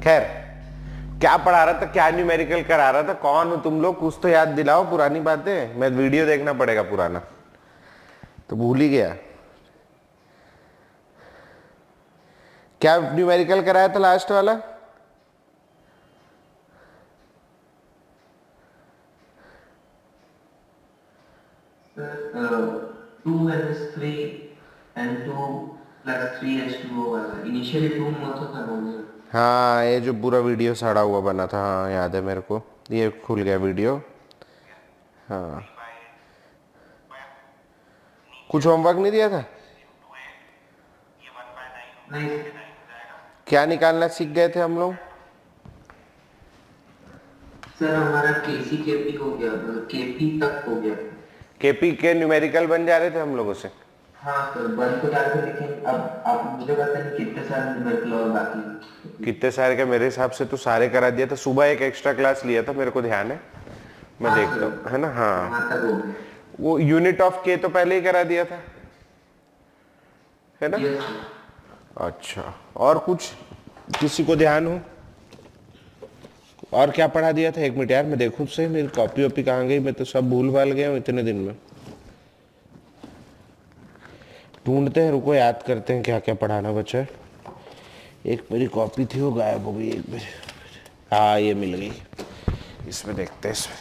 खैर, क्या पढ़ा रहा था, क्या न्यूमेरिकल करा रहा था, कौन हो तुम लोग, कुछ तो याद दिलाओ पुरानी बातें। मैं वीडियो देखना पड़ेगा पुराना, तो भूल ही गया। क्या न्यूमेरिकल कराया था लास्ट वाला? Sir, 2NH3 and 2 plus 3H2O वाला इनिशियली 2 होता था ना। हाँ, ये जो पूरा वीडियो सड़ा हुआ बना था, हाँ याद है मेरे को, ये खुल गया वीडियो। हाँ, कुछ होमवर्क नहीं दिया था? नहीं क्या निकालना सीख गए थे हम लोग? सर, हमारा केसी केपी हो गया, मतलब केपी तक हो गया। केपी के न्यूमेरिकल बन जा रहे थे हम लोगों से। हाँ सर, बन तो रहा था, लेकिन अब आप मुझे बताइए कितने साल न्यूमेरिकल और बाकी। कितने सारे के, मेरे हिसाब से तो सारे करा दिया था। सुबह एक एक्स्ट्रा क्लास लिया था, मेरे को ध्यान है, मैं हाँ देखता सर, हूँ, है ना। हाँ, वहाँ तक हो गया। वो यूनिट ऑफ के तो पहले ही करा दिया था, है ना। Yes sir. अच्छा, और कुछ किसी को ध्यान हो? और क्या पढ़ा दिया था? एक मिनट यार, मैं देखूं से, मेरी कॉपी वॉपी कहाँ गई, मैं तो सब भूल भाल गया हूँ इतने दिन में। ढूंढते हैं, रुको याद करते हैं क्या क्या पढ़ाना बचा है। एक मेरी कॉपी थी वो गायब हो गई, एक मेरी, हाँ ये मिल गई, इसमें देखते हैं इसमें।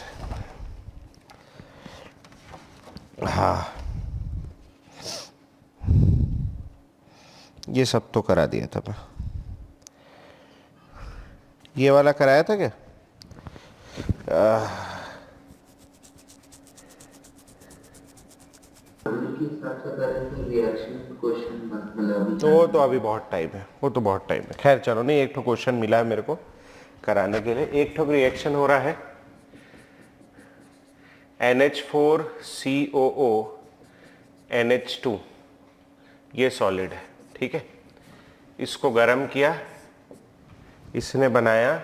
हाँ, ये सब तो करा दिया था मैं। ये वाला कराया था क्या? के हिसाब से करें तो रिएक्शन क्वेश्चन मतलब तो वो तो अभी बहुत टाइम है, वो तो बहुत टाइम है। खैर चलो, नहीं, एक ठो क्वेश्चन मिला है मेरे को कराने के लिए। एक ठो रिएक्शन हो रहा है NH4COO NH2, ये सॉलिड है, ठीक है। इसको गर्म किया, इसने बनाया,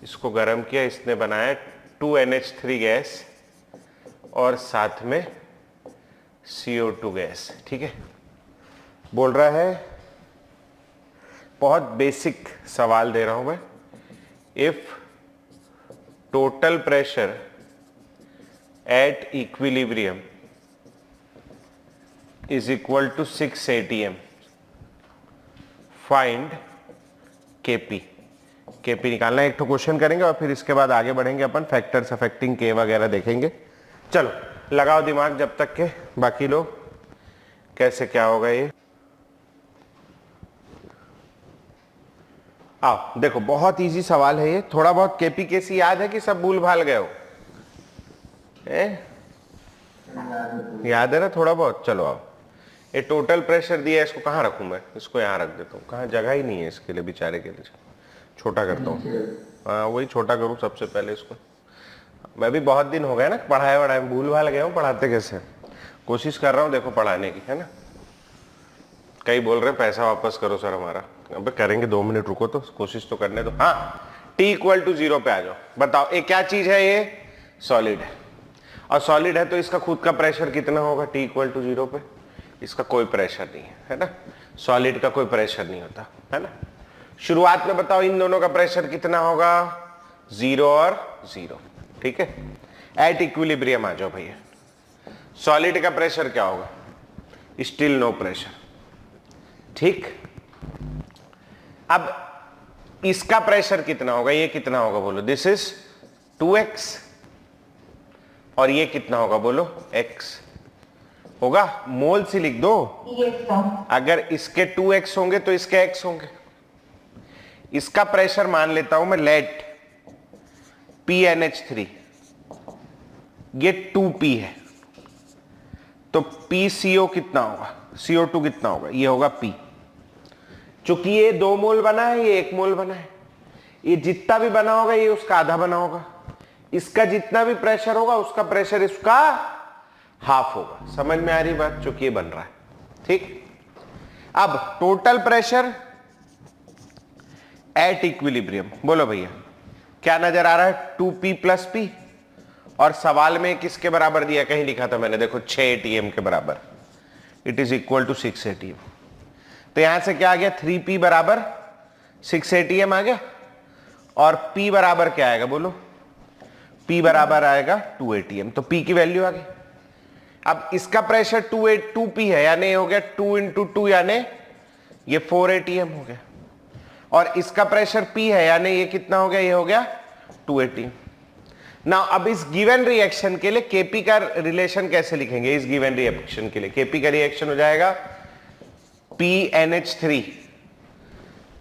इसको गर्म किया, इसने बनाया 2NH3 गैस और साथ में CO2 गैस, ठीक है। बोल रहा है, बहुत बेसिक सवाल दे रहा हूं मैं, if total pressure at equilibrium is equal to 6 atm, find Kp। Kp निकालना है। एक तो क्वेश्चन करेंगे और फिर इसके बाद आगे बढ़ेंगे अपन, फैक्टर्स अफेक्टिंग K वगैरह देखेंगे। चलो लगाओ दिमाग जब तक के बाकी लोग, कैसे क्या होगा ये। आओ देखो, बहुत इजी सवाल है ये। थोड़ा बहुत Kp Kc याद है कि सब भूल भाल गए हो? याद है ना थोड़ा बहुत? चलो आओ, ये टोटल प्रेशर दिया है, इसको कहाँ रखूं मैं? इसको यहाँ रख देता हूँ, कहाँ जगह ही नहीं है इसके लिए, बेचारे के लिए। छोटा करता हूँ, हाँ वही छोटा करूँ सबसे पहले इसको। मैं भी बहुत दिन हो गए ना पढ़ाए वढ़ाए, भूल भाल गया हूँ पढ़ाते कैसे। कोशिश कर रहा हूँ देखो पढ़ाने की, है ना। कई बोल रहे हैं पैसा वापस करो सर हमारा। अब करेंगे, 2 मिनट रुको तो, कोशिश तो करने दो। हाँ, T=0 पे आ जाओ। बताओ ये क्या चीज है? ये सॉलिड है, और सॉलिड है तो इसका खुद का प्रेशर कितना होगा T=0 पे? इसका कोई प्रेशर नहीं है ना, सॉलिड का कोई प्रेशर नहीं होता, है ना। शुरुआत में बताओ इन दोनों का प्रेशर कितना होगा? 0 और 0, ठीक है। एट इक्विलिब्रियम आ जाओ भैया। सॉलिड का प्रेशर क्या होगा? स्टिल नो प्रेशर, ठीक। अब इसका प्रेशर कितना होगा? ये कितना होगा बोलो? दिस इज 2x, और ये कितना होगा बोलो? x होगा। मोल से लिख दो। अगर इसके 2x होंगे तो इसके x होंगे। इसका प्रेशर मान लेता हूं मैं, लेट PNH3, ये 2p है, तो PCO कितना होगा? CO2 कितना होगा? ये होगा P। चूंकि ये 2 मोल बना है, ये 1 मोल बना है, ये जितना भी बना होगा ये उसका आधा बना होगा। इसका जितना भी प्रेशर होगा उसका प्रेशर इसका हाफ होगा। समझ में आ रही बात? चूंकि ये बन रहा है, ठीक। अब टोटल प्रेशर एट इक्विलिब्रियम, बोलो भैया क्या नजर आ रहा है? 2p + p, और सवाल में किसके बराबर दिया? कहीं लिखा था मैंने, देखो 6 atm के बराबर। It is equal to 6 atm। तो यहां से क्या आ गया? 3p = 6 ATM आ गया, और P बराबर क्या आएगा बोलो, P बराबर आएगा 2 ATM, तो P की वैल्यू आ गई। अब इसका प्रेशर 2P है, यानी ये हो गया 2 × 2, यानी ये 4 ATM हो गया, और इसका प्रेशर P है, यानी ये कितना हो गया, ये हो गया 2 ATM। ना अब इस गिवन रिएक्शन के लिए Kp का रिलेशन कैसे लिखेंगे, इस गिवन रिएक्शन के लिए Kp का रिएक्शन हो जाएगा PNH3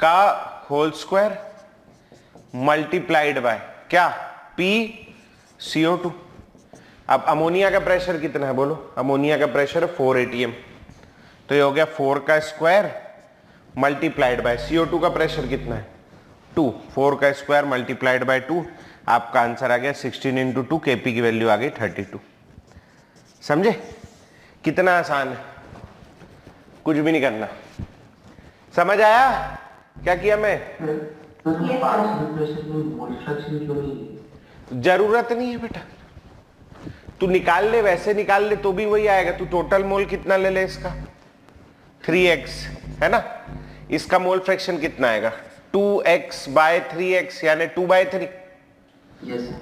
का होल स्क्वायर मल्टीप्लाइड बाय क्या, PCO2। अब अमोनिया का प्रेशर कितना है बोलो, अमोनिया का प्रेशर 4 ATM, तो ये हो गया 4 का स्क्वायर मल्टीप्लाइड बाय CO2 का प्रेशर कितना है 2, 4 का स्क्वायर मल्टीप्लाइड बाय 2, आपका आंसर आ गया 16 × 2, Kp की वैल्यू आ गई 32। समझे कितना आसान है, कुछ भी नहीं करना। समझ आया क्या किया मैं? जरूरत नहीं है बेटा, तू निकाल ले, वैसे निकाल ले तो भी वही आएगा। तू टोटल मोल कितना ले ले इसका 3x है ना, इसका मोल फ्रैक्शन कितना आएगा 2x बाय 3x यानी 2/3,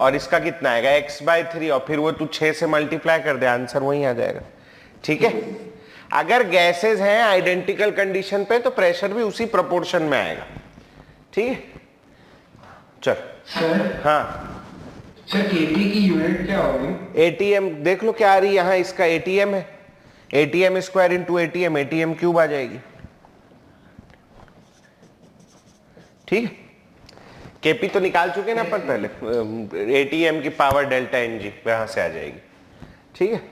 और इसका कितना आएगा x/3, और फिर वो तू 6 से मल्टीप्लाई कर दे, आंसर वही आ जाएगा। ठीक है, अगर गैसेस हैं आइडेंटिकल कंडीशन पे तो प्रेशर भी उसी प्रोपोर्शन में आएगा। ठीक है, चल सर, हाँ सर केटी की यूनिट क्या होगी? ATM देख लो क्या आ रही है, यहां इसका ATM है, ATM square into ATM, ATM cube आ जाएगी। ठीक है, Kp तो निकाल चुके ना अपन पहले, ATM की पावर डेल्टा NG वहां से आ जाएगी। ठीक है,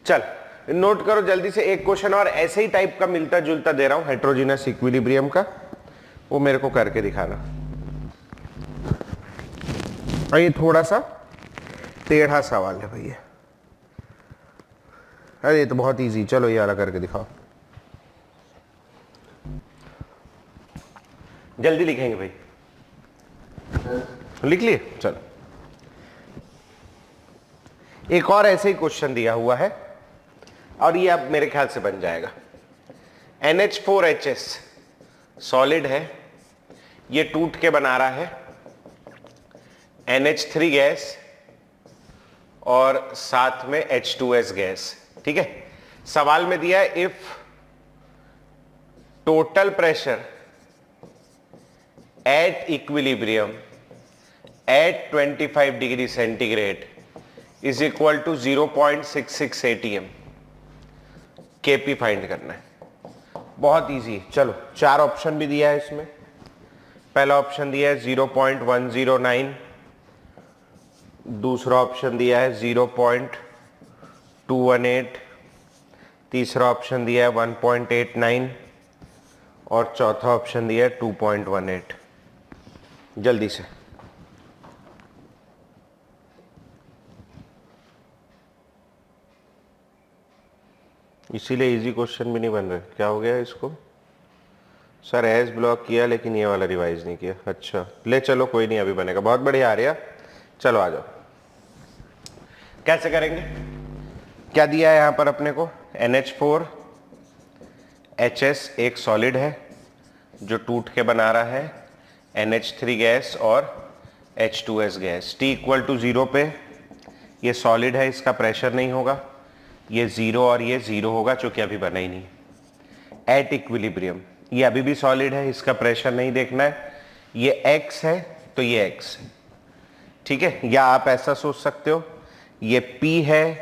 चल नोट करो जल्दी से, एक क्वेश्चन और ऐसे ही टाइप का मिलता जुलता दे रहा हूं हेट्रोजीनस इक्विलिब्रियम का, वो मेरे को करके दिखाना। और ये थोड़ा सा टेढ़ा सवाल है भैया, अरे ये तो बहुत इजी, चलो ये वाला करके दिखाओ, जल्दी लिखेंगे भाई, लिख लिए। चलो एक और ऐसे ही क्वेश्चन दिया हुआ है, और ये अब मेरे ख्याल से बन जाएगा। NH4HS सॉलिड है, ये टूट के बना रहा है NH3 गैस और साथ में H2S गैस। ठीक है, सवाल में दिया है if total pressure at equilibrium at 25 degree centigrade is equal to 0.66 ATM, Kp find करना है। बहुत इजी, चलो 4 ऑप्शन भी दिया है इसमें। पहला ऑप्शन दिया है 0.109, दूसरा ऑप्शन दिया है 0.218, तीसरा ऑप्शन दिया है 1.89 और चौथा ऑप्शन दिया है 2.18। जल्दी से इसीलिए इजी क्वेश्चन भी नहीं बन रहे। क्या हो गया इसको? सर एज ब्लॉक किया लेकिन ये वाला रिवाइज नहीं किया। अच्छा ले चलो कोई नहीं, अभी बनेगा। बहुत बढ़िया आ रहा। चलो आ जाओ, कैसे करेंगे? क्या दिया है यहां पर अपने को? NH4HS एक सॉलिड है जो टूट के बना रहा है NH3 गैस और H2S gas. T equal to 0 पे ये सॉलिड है, इसका प्रेशर नहीं होगा, ये 0 और ये 0 होगा चूंकि अभी बना ही नहीं। एट इक्विलिब्रियम ये अभी भी सॉलिड है, इसका प्रेशर नहीं देखना है, ये X है तो ये X है। ठीक है, या आप ऐसा सोच सकते हो ये P है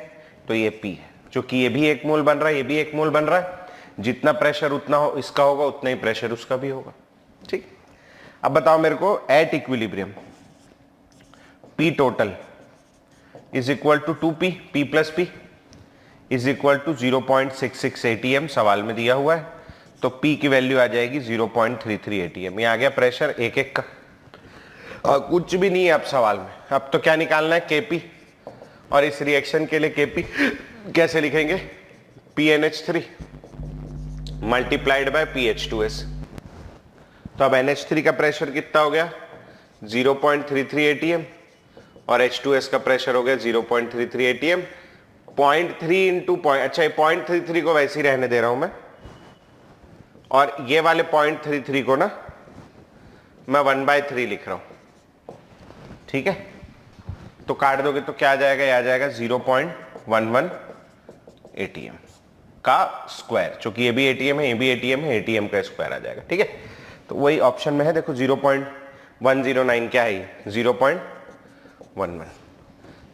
तो ये P है, क्योंकि ये भी एक मोल बन रहा है, ये भी एक मोल बन रहा है। जितना प्रेशर उतना हो इसका होगा, उतना ही प्रेशर उसका भी होगा। ठीक, अब बताओ मेरे को at equilibrium P total is equal to 2P, P plus P is equal to 0.66 ATM सवाल में दिया हुआ है, तो P की वैल्यू आ जाएगी 0.33 ATM। ये आ गया प्रेशर एक एक का, और कुछ भी नहीं है अब सवाल में। अब तो क्या निकालना है? Kp, और इस रिएक्शन के लिए Kp कैसे लिखेंगे? PNH3 multiplied by PH2S। तो अब NH3 का प्रेशर कितना हो गया? 0.33 ATM, और H2S का प्रेशर हो गया 0.33 ATM। 0.3 इंटू अच्छा 0.33 को वैसे ही रहने दे रहा हूं मैं, और ये वाले 0.33 को ना मैं 1/3 लिख रहा हूं, ठीक है। तो काट दोगे तो क्या आ जाएगा, ये आ जाएगा 0.11 ATM का स्क्वायर, क्योंकि ये भी ATM है, ये भी ATM है, ATM का स्क्वायर आ जाएगा, ठीक है। तो वही ऑप्शन में है, देखो 0.109 क्या है, 0.11।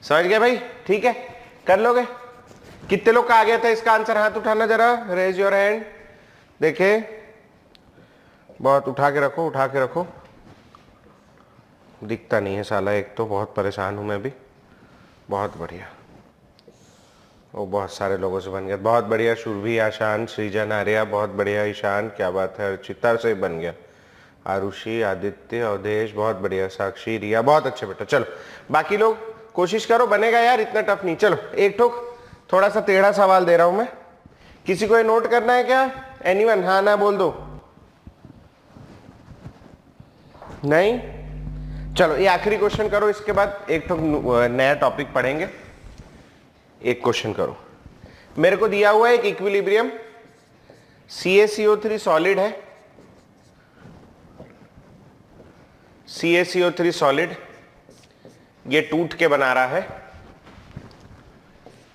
समझ गए भाई, ठीक है, कर लोगे। कितने लोग का आ गया था इसका आंसर, हाथ उठाना जरा, रेज योर हैंड। देखे, बहुत उठा के रखो, उठा के रखो, दिखता नहीं है साला, एक तो बहुत परेशान हूं मैं भी। बहुत बढ़िया, वो बहुत सारे लोगों से बन गया, बहुत बढ़िया। शुरभी, आशान, सृजन, आर्या, बहुत बढ़िया। ईशान, क्या बात है, चित्ता से बन गया। आरुषि, आदित्य, अवधेश, बहुत बढ़िया। साक्षी, रिया, बहुत अच्छे बेटा। चलो बाकी लोग कोशिश करो, बनेगा यार, इतना टफ नहीं। चलो एक ठोक थोड़ा सा टेढ़ा सवाल दे रहा हूं मैं, किसी को ये नोट करना है क्या? एनीवन? हाँ ना बोल दो। नहीं? चलो ये आखिरी क्वेश्चन करो, इसके बाद एक ठोक नया टॉपिक पढ़ेंगे। एक क्वेश्चन करो, मेरे को दिया हुआ है एक इक्विलिब्रियम, CaCO3 सॉलिड है, CaCO3 सॉलिड, ये टूट के बना रहा है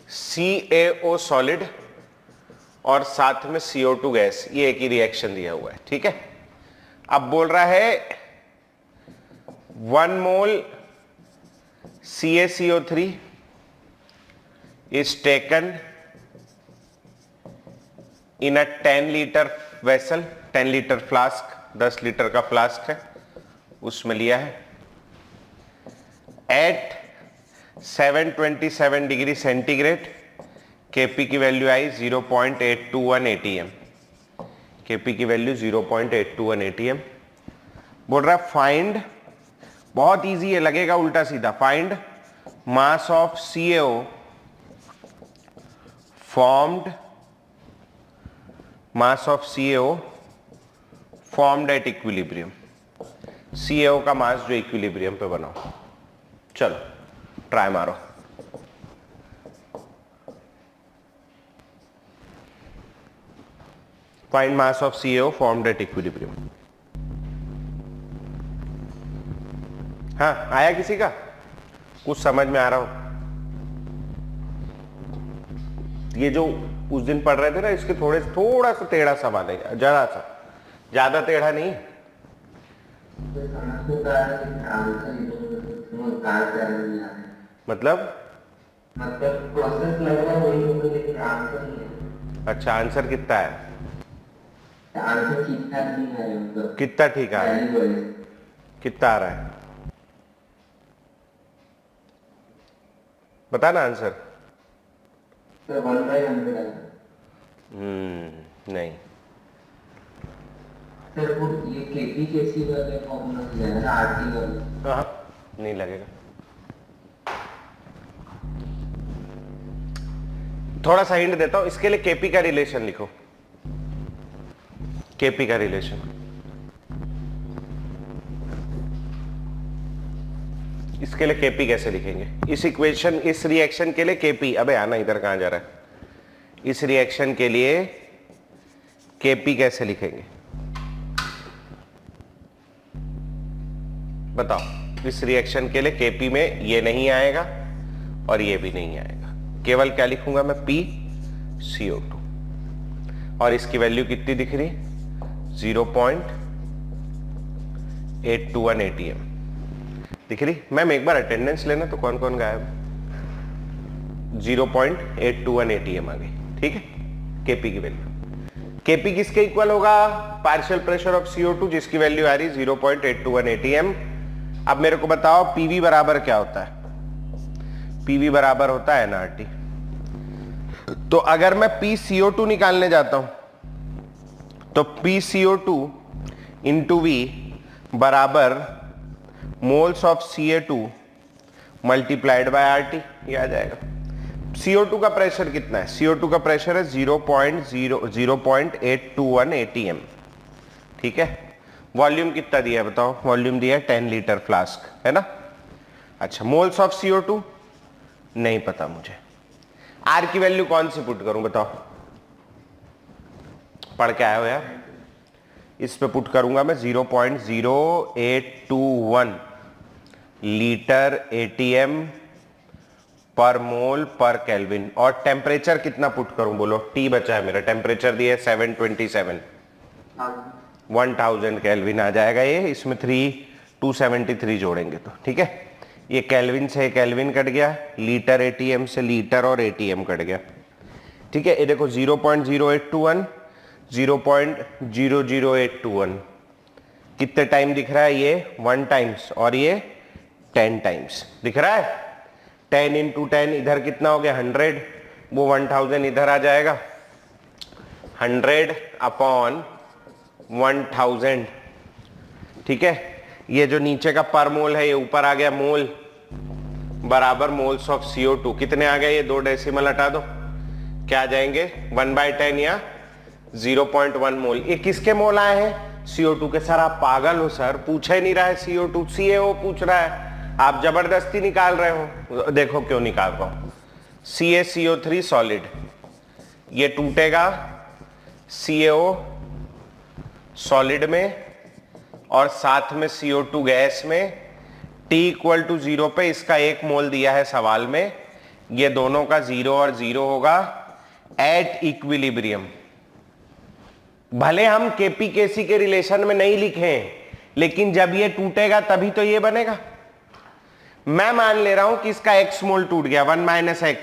CaO सॉलिड और साथ में CO2 गैस, ये एक ही रिएक्शन दिया हुआ है, ठीक है। अब बोल रहा है 1 मोल CaCO3 is taken in a 10 litre vessel, 10 litre flask, 10 litre का फ्लास्क है, उसमें लिया है, एट 727 डिग्री सेंटीग्रेड, Kp की वैल्यू आई 0.821 ATM, Kp की वैल्यू 0.821 ATM। बोल रहा है फाइंड, बहुत इजी है, लगेगा उल्टा सीधा, find mass of CaO formed, mass of CaO formed at equilibrium, CaO का मास जो इक्विलिब्रियम पे बनाओ। चलो ट्राई मारो। Find mass of CaO formed at equilibrium। हाँ आया किसी का, कुछ समझ में आ रहा हो? ये जो उस दिन पढ़ रहे थे ना, इसके थोड़ा सा टेढ़ा सवाल है, जरा सा, ज्यादा टेढ़ा नहीं। मतलब प्रोसेस लग रहा है वही होगा, लेकिन आंसर नहीं है। अच्छा, आंसर कितना है? आंसर ठीक ठाक नहीं आ रहा है, मतलब कितना ठीक आ रहा है? कितना आ रहा है बता ना आंसर। सर 1/100 है। नहीं सर वो ये केपी कैसी वाले फॉर्मूला से जाएगा ना, आरटी वाले। हाँ नहीं लगेगा। थोड़ा सा हिंट देता हूं, इसके लिए केपी का रिलेशन लिखो, केपी का रिलेशन। इसके लिए केपी कैसे लिखेंगे? इस इक्वेशन, इस रिएक्शन के लिए केपी, अबे आना इधर, कहां जा रहा है? इस रिएक्शन के लिए केपी कैसे लिखेंगे बताओ? इस रिएक्शन के लिए केपी में ये नहीं आएगा और ये भी नहीं आएगा, केवल क्या लिखूंगा मैं? PCO2, और इसकी वैल्यू कितनी दिख रही? 0.821 ATM दिख रही। मैम एक बार अटेंडेंस लेना तो कौन कौन गायब? 0.821 ATM आ गई, ठीक है। केपी की वैल्यू, केपी किसके इक्वल होगा? पार्शियल प्रेशर ऑफ CO2, जिसकी वैल्यू आ रही 0.821 ATM। अब मेरे को बताओ पीवी बराबर क्या होता है? पीवी बराबर होता है nRT। तो अगर मैं PCO2 निकालने जाता हूं तो PCO2 इंटू V बराबर moles of Ca2 multiplied by RT, ये आ जाएगा। CO2 का प्रेशर कितना है? CO2 का प्रेशर है 0.821 ATM, ठीक है। वॉल्यूम कितना दिया है बताओ? वॉल्यूम दिया है 10 लीटर फ्लास्क, है ना। अच्छा, मोल्स ऑफ CO2 नहीं पता मुझे। R की वैल्यू कौन सी पुट करूं बताओ? पढ़ के आए हो यार? इस पे पुट करूंगा मैं 0.0821 लीटर एटीएम पर मोल पर केल्विन। और टेम्परेचर कितना पुट करूं बोलो? टी बचा है मेरा, टेम्परेचर दिया है 727, 1000 केल्विन आ जाएगा ये। इसमें 273 जोड़ेंगे तो ठीक है। ये केल्विन से केल्विन कट गया, लीटर एटीएम से लीटर और एटीएम कट गया। ठीक है, ये देखो 0.0821 0.00821 कितने टाइम दिख रहा है? ये 1 टाइम्स और ये 10 टाइम्स दिख रहा है। 10 इंटू 10 इधर कितना हो गया? 100, वो 1000 इधर आ जाएगा। 100 अपॉन 1000, ठीक है। ये जो नीचे का पर मोल है ये ऊपर आ गया मोल, बराबर मोल्स ऑफ CO2। कितने आ गए? ये 2 डेसिमल हटा दो, क्या आ जाएंगे? 1/10 या 0.1 मोल। ये किसके मोल आए हैं? CO2 के। सर आप पागल हो सर, पूछा ही नहीं रहा है CO2, CaO पूछ रहा है। आप जबरदस्ती निकाल रहे हो। देखो क्यों निकाल रहा हूं। CaCO3 सॉलिड, ये टूटेगा CaO सॉलिड में और साथ में CO2 गैस में। T = 0 पे इसका 1 मोल दिया है सवाल में। ये दोनों का 0 और 0 होगा एट इक्विलिब्रियम। भले हम KP-KC के रिलेशन में नहीं लिखे, लेकिन जब ये टूटेगा तभी तो ये बनेगा। मैं मान ले रहा हूं कि इसका x मोल टूट गया, 1 - x,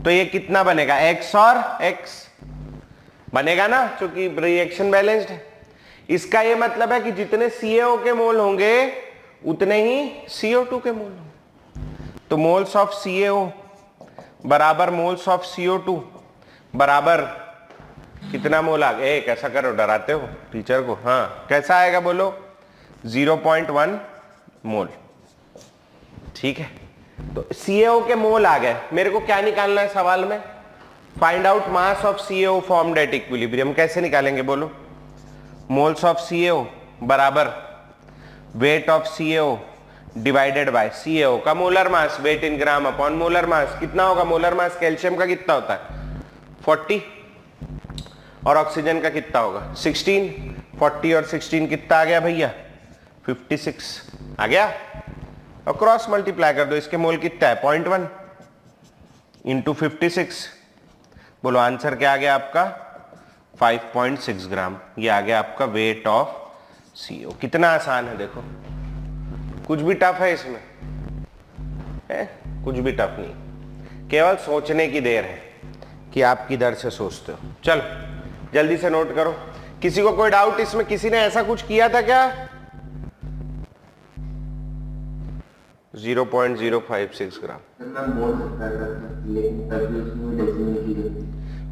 तो ये कितना बनेगा? x और x बनेगा ना, क्योंकि रिएक्शन बैलेंस्ड है। इसका ये मतलब है कि जितने CaO के मोल होंगे उतने ही CO2 के मोल होंगे। तो मोल्स ऑफ CaO बराबर मोल्स ऑफ CO2 बराबर कितना मोल आ गया? कैसा करो, डराते हो टीचर को। हाँ, कैसा आएगा बोलो? 0.1 मोल। ठीक है, तो CaO के मोल आ गए। मेरे को क्या निकालना है सवाल में? Find out mass of CaO formed at equilibrium. कैसे निकालेंगे बोलो? मोल्स ऑफ CaO बराबर weight of CaO divided by CaO का मोलर मास, वेट इन ग्राम अपॉन मोलर मास। कितना होगा मोलर मास कैल्शियम का? कितना होता है? 40। और ऑक्सीजन का कितना होगा? 16। 40 और 16 कितना आ गया भैया? 56 आ गया। और क्रॉस मल्टीप्लाई कर दो, इसके मोल कितना है? 0.1 इंटू 56। बोलो आंसर क्या आ गया आपका? 5.6 ग्राम। ये आ गया आपका वेट ऑफ CO। कितना आसान है देखो, कुछ भी टफ है इसमें है? कुछ भी टफ नहीं, केवल सोचने की देर है कि आप किधर से सोचते हो। चलो जल्दी से नोट करो। किसी को कोई डाउट इसमें? किसी ने ऐसा कुछ किया था क्या? 0.056 ग्राम।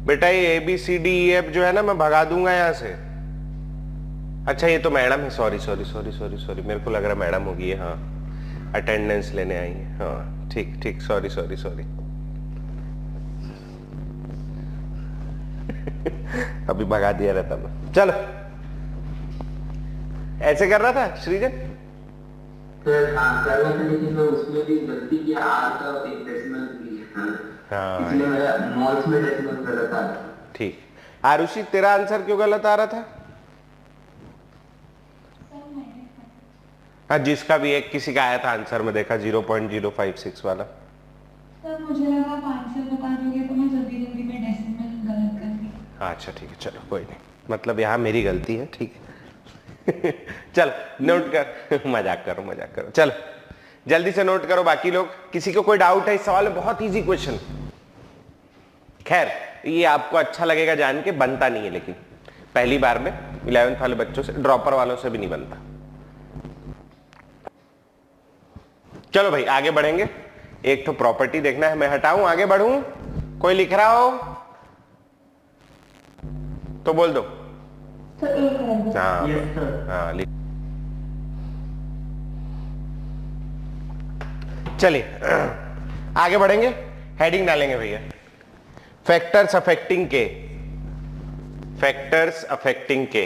बेटा ये ABCDEF जो है ना, मैं भगा दूंगा यहां से। अच्छा ये तो मैडम है, सॉरी, मेरे को लग रहा मैडम होगी ये। हाँ, अटेंडेंस लेने आई है। हाँ ठीक, सॉरी अभी भगा दिया रहता मैं। चलो, ऐसे कर रहा था सृजन? सर हाँ कर रहा था, लेकिन मैं उसमें भी गलती की, R का एक डेसिमल किया, इसलिए मेरा मोल्स में डेसिमल गलत आ रहा। ठीक। आरुषि तेरा आंसर क्यों गलत आ रहा था? हाँ, जिसका भी एक किसी का आया था आंसर में देखा 0.056 वाला। सर मुझे लगा आप आंसर बता दोगे तो मैं जल्दी में डेसिमल गलत कर दी। अच्छा ठीक है, चलो कोई नहीं, मतलब यहाँ मेरी गलती है। ठीक है चल नोट कर मजाक करो। चलो जल्दी से नोट करो बाकी लोग। किसी को कोई डाउट है इस सवाल में? बहुत इजी क्वेश्चन। खैर ये आपको अच्छा लगेगा जान के, बनता नहीं है लेकिन पहली बार में 11th वाले बच्चों से, ड्रॉपर वालों से भी नहीं बनता। चलो भाई आगे बढ़ेंगे। एक तो प्रॉपर्टी देखना है, मैं हटाऊं आगे बढ़ूं? कोई लिख रहा हो तो बोल दो। हाँ लिख। चलिए आगे बढ़ेंगे, हेडिंग डालेंगे भैया। फैक्टर्स अफेक्टिंग के।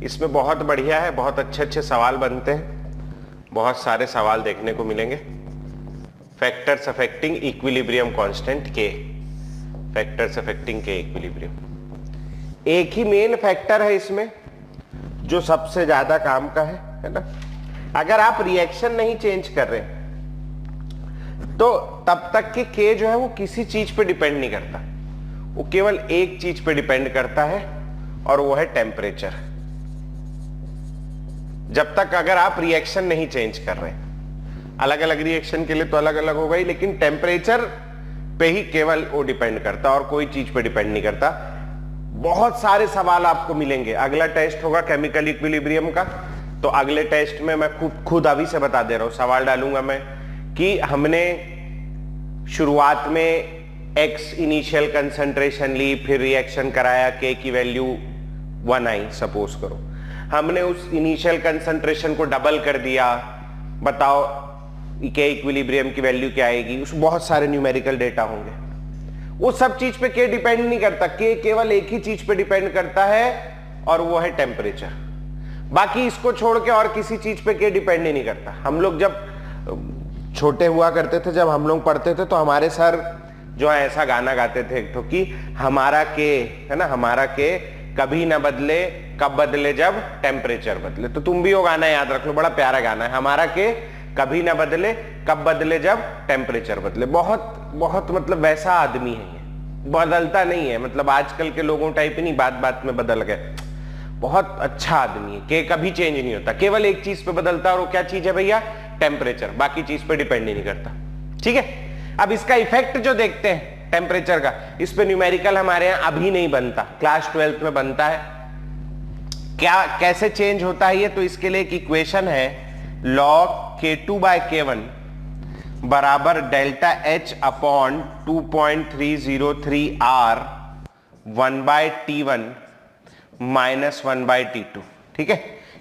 इसमें बहुत बढ़िया है, बहुत अच्छे सवाल बनते हैं, बहुत सारे सवाल देखने को मिलेंगे। फैक्टर्स अफेक्टिंग इक्विलिब्रियम कांस्टेंट के। फैक्टर्स अफेक्टिंग के इक्विलिब्रियम, एक ही मेन फैक्टर है इसमें जो सबसे ज्यादा काम का है ना। अगर आप रिएक्शन नहीं चेंज कर रहे तो तब तक के के जो है वो किसी चीज पे डिपेंड नहीं करता, वो केवल एक चीज पे डिपेंड करता है और वो है टेम्परेचर। जब तक अगर आप रिएक्शन नहीं चेंज कर रहे, अलग अलग रिएक्शन के लिए तो अलग अलग होगा ही, लेकिन टेम्परेचर पे ही केवल वो डिपेंड करता और कोई चीज पे डिपेंड नहीं करता। बहुत सारे सवाल आपको मिलेंगे। अगला टेस्ट होगा केमिकल इक्विलिब्रियम का, तो अगले टेस्ट में मैं खुद अभी से बता दे रहा हूं, सवाल डालूंगा मैं कि हमने शुरुआत में x इनिशियल कंसंट्रेशन ली, फिर रिएक्शन कराया, k की वैल्यू 1 आई सपोज करो, हमने उस इनिशियल कंसंट्रेशन को डबल कर दिया, बताओ के इक्विलिब्रियम की वैल्यू क्या आएगी। उस बहुत सारे न्यूमेरिकल डेटा होंगे, वो सब चीज पे के डिपेंड नहीं करता, के केवल एक ही चीज पे डिपेंड करता है और वो है टेम्परेचर। बाकी इसको छोड़ के और किसी चीज पे के डिपेंड ही नहीं करता। हम लोग जब छोटे हुआ करते थे, जब हम लोग पढ़ते थे, तो हमारे सर जो है ऐसा गाना गाते थे एक तो कि हमारा के है ना, हमारा के कभी ना बदले, कब बदले जब टेम्परेचर बदले। तो तुम भी वो गाना याद रख लो, बड़ा प्यारा गाना है, हमारा के कभी ना बदले, कब बदले जब टेम्परेचर बदले। बहुत बहुत मतलब वैसा आदमी है ये, बदलता नहीं है, मतलब आजकल के लोगों टाइप ही नहीं, बात बात में बदल गए। बहुत अच्छा आदमी है, के कभी चेंज नहीं होता, केवल एक चीज पे बदलता है और वो क्या चीज है भैया, टेम्परेचर, बाकी चीज पे डिपेंड ही नहीं करता। ठीक है, अब इसका इफेक्ट जो देखते हैं टेम्परेचर का, इस पे न्यूमेरिकल हमारे यहाँ अभी नहीं बनता, क्लास 12th में बनता है। क्या कैसे चेंज होता है ये, तो इसके लिए एक इक्वेशन है, log k2/k1 बराबर delta H upon 2.303 r 1/t1 minus 1/t2। ठीक है,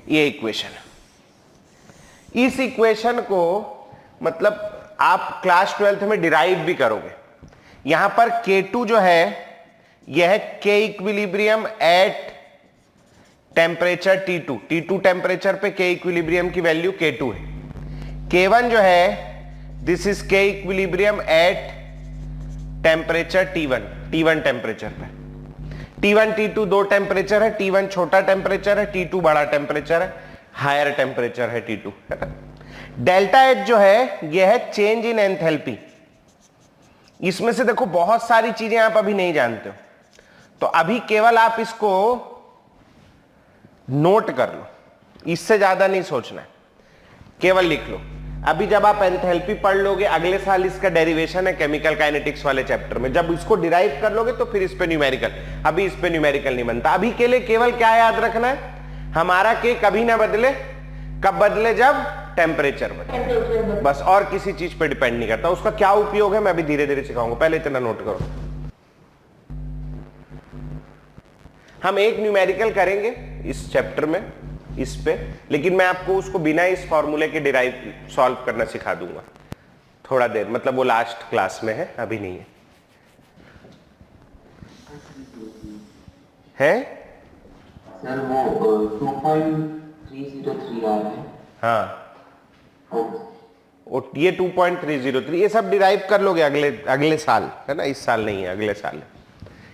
ये इक्वेशन है। इस इक्वेशन को मतलब आप क्लास 12th में डिराइव भी करोगे। यहां पर K2 जो है यह है K equilibrium at temperature T2, T2 temperature पे K इक्विलिब्रियम की वैल्यू K2 है। K1 जो है this is K equilibrium at temperature T1, T1 temperature पे। T1 T2 दो टेम्परेचर है, T1 छोटा टेम्परेचर है, T2 बड़ा टेम्परेचर है, हायर टेम्परेचर है T2। डेल्टा एच जो है यह है चेंज इन एंथैल्पी। इसमें से देखो बहुत सारी चीजें आप अभी नहीं जानते हो, तो अभी केवल आप इसको नोट कर लो, इससे ज्यादा नहीं सोचना है, केवल लिख लो। अभी जब आप एंथैल्पी पढ़ लोगे, अगले साल इसका डेरिवेशन है केमिकल काइनेटिक्स वाले चैप्टर में, जब इसको डिराइव कर लोगे तो फिर इस पे न्यूमेरिकल, अभी इस पे न्यूमेरिकल नहीं बनता। अभी के लिए केवल क्या याद रखना है, हमारा के कभी ना बदले, कब बदले जब टेम्परेचर बदले, बस, और किसी चीज पे डिपेंड नहीं करता। उसका क्या उपयोग है मैं अभी धीरे धीरे सिखाऊंगा, पहले इतना नोट करो। हम एक न्यूमेरिकल करेंगे इस चैप्टर में इस पे, लेकिन मैं आपको उसको बिना इस फॉर्मूले के डिराइव सॉल्व करना सिखा दूंगा थोड़ा देर, मतलब वो लास्ट क्लास में है, अभी नहीं है। सर वो 2.303 आ रहा है। हाँ, ये 2.303 ये सब डिराइव कर लोगे अगले साल, है ना, इस साल नहीं है, अगले साल है।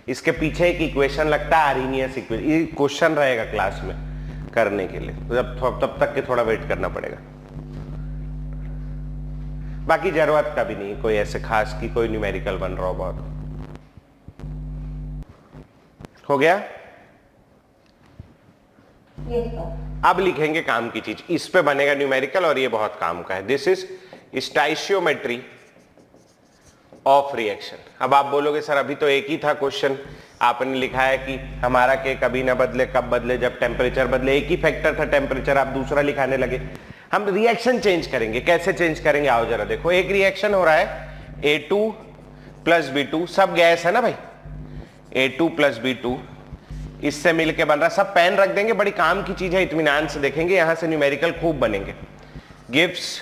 इसके पीछे एक इक्वेशन लगता है आर्हीनियस इक्वेशन, ये क्वेश्चन रहेगा क्लास में करने के लिए, तो तब तक के थोड़ा वेट करना पड़ेगा। बाकी जरूरत का भी नहीं कोई ऐसे खास की कोई न्यूमेरिकल बन रहा हो, बहुत हो गया। अब लिखेंगे काम की चीज, इस पे बनेगा न्यूमेरिकल और ये बहुत काम का है। This is stoichiometry of reaction. अब आप बोलोगे सर अभी तो एक ही था क्वेश्चन, आपने लिखा है कि हमारा के कभी ना बदले, कब बदले जब टेम्परेचर बदले, एक ही फैक्टर था टेम्परेचर, आप दूसरा लिखाने लगे। हम रिएक्शन चेंज करेंगे, कैसे चेंज करेंगे आओ जरा देखो। एक रिएक्शन हो रहा है A2 प्लस B2, सब गैस है ना भाई, A2 प्लस B2 इससे मिलके बन रहा, सब पेन रख देंगे, बड़ी काम की चीज है, इत्मीनान से देखेंगे, यहां से न्यूमेरिकल खूब बनेंगे। गिव्स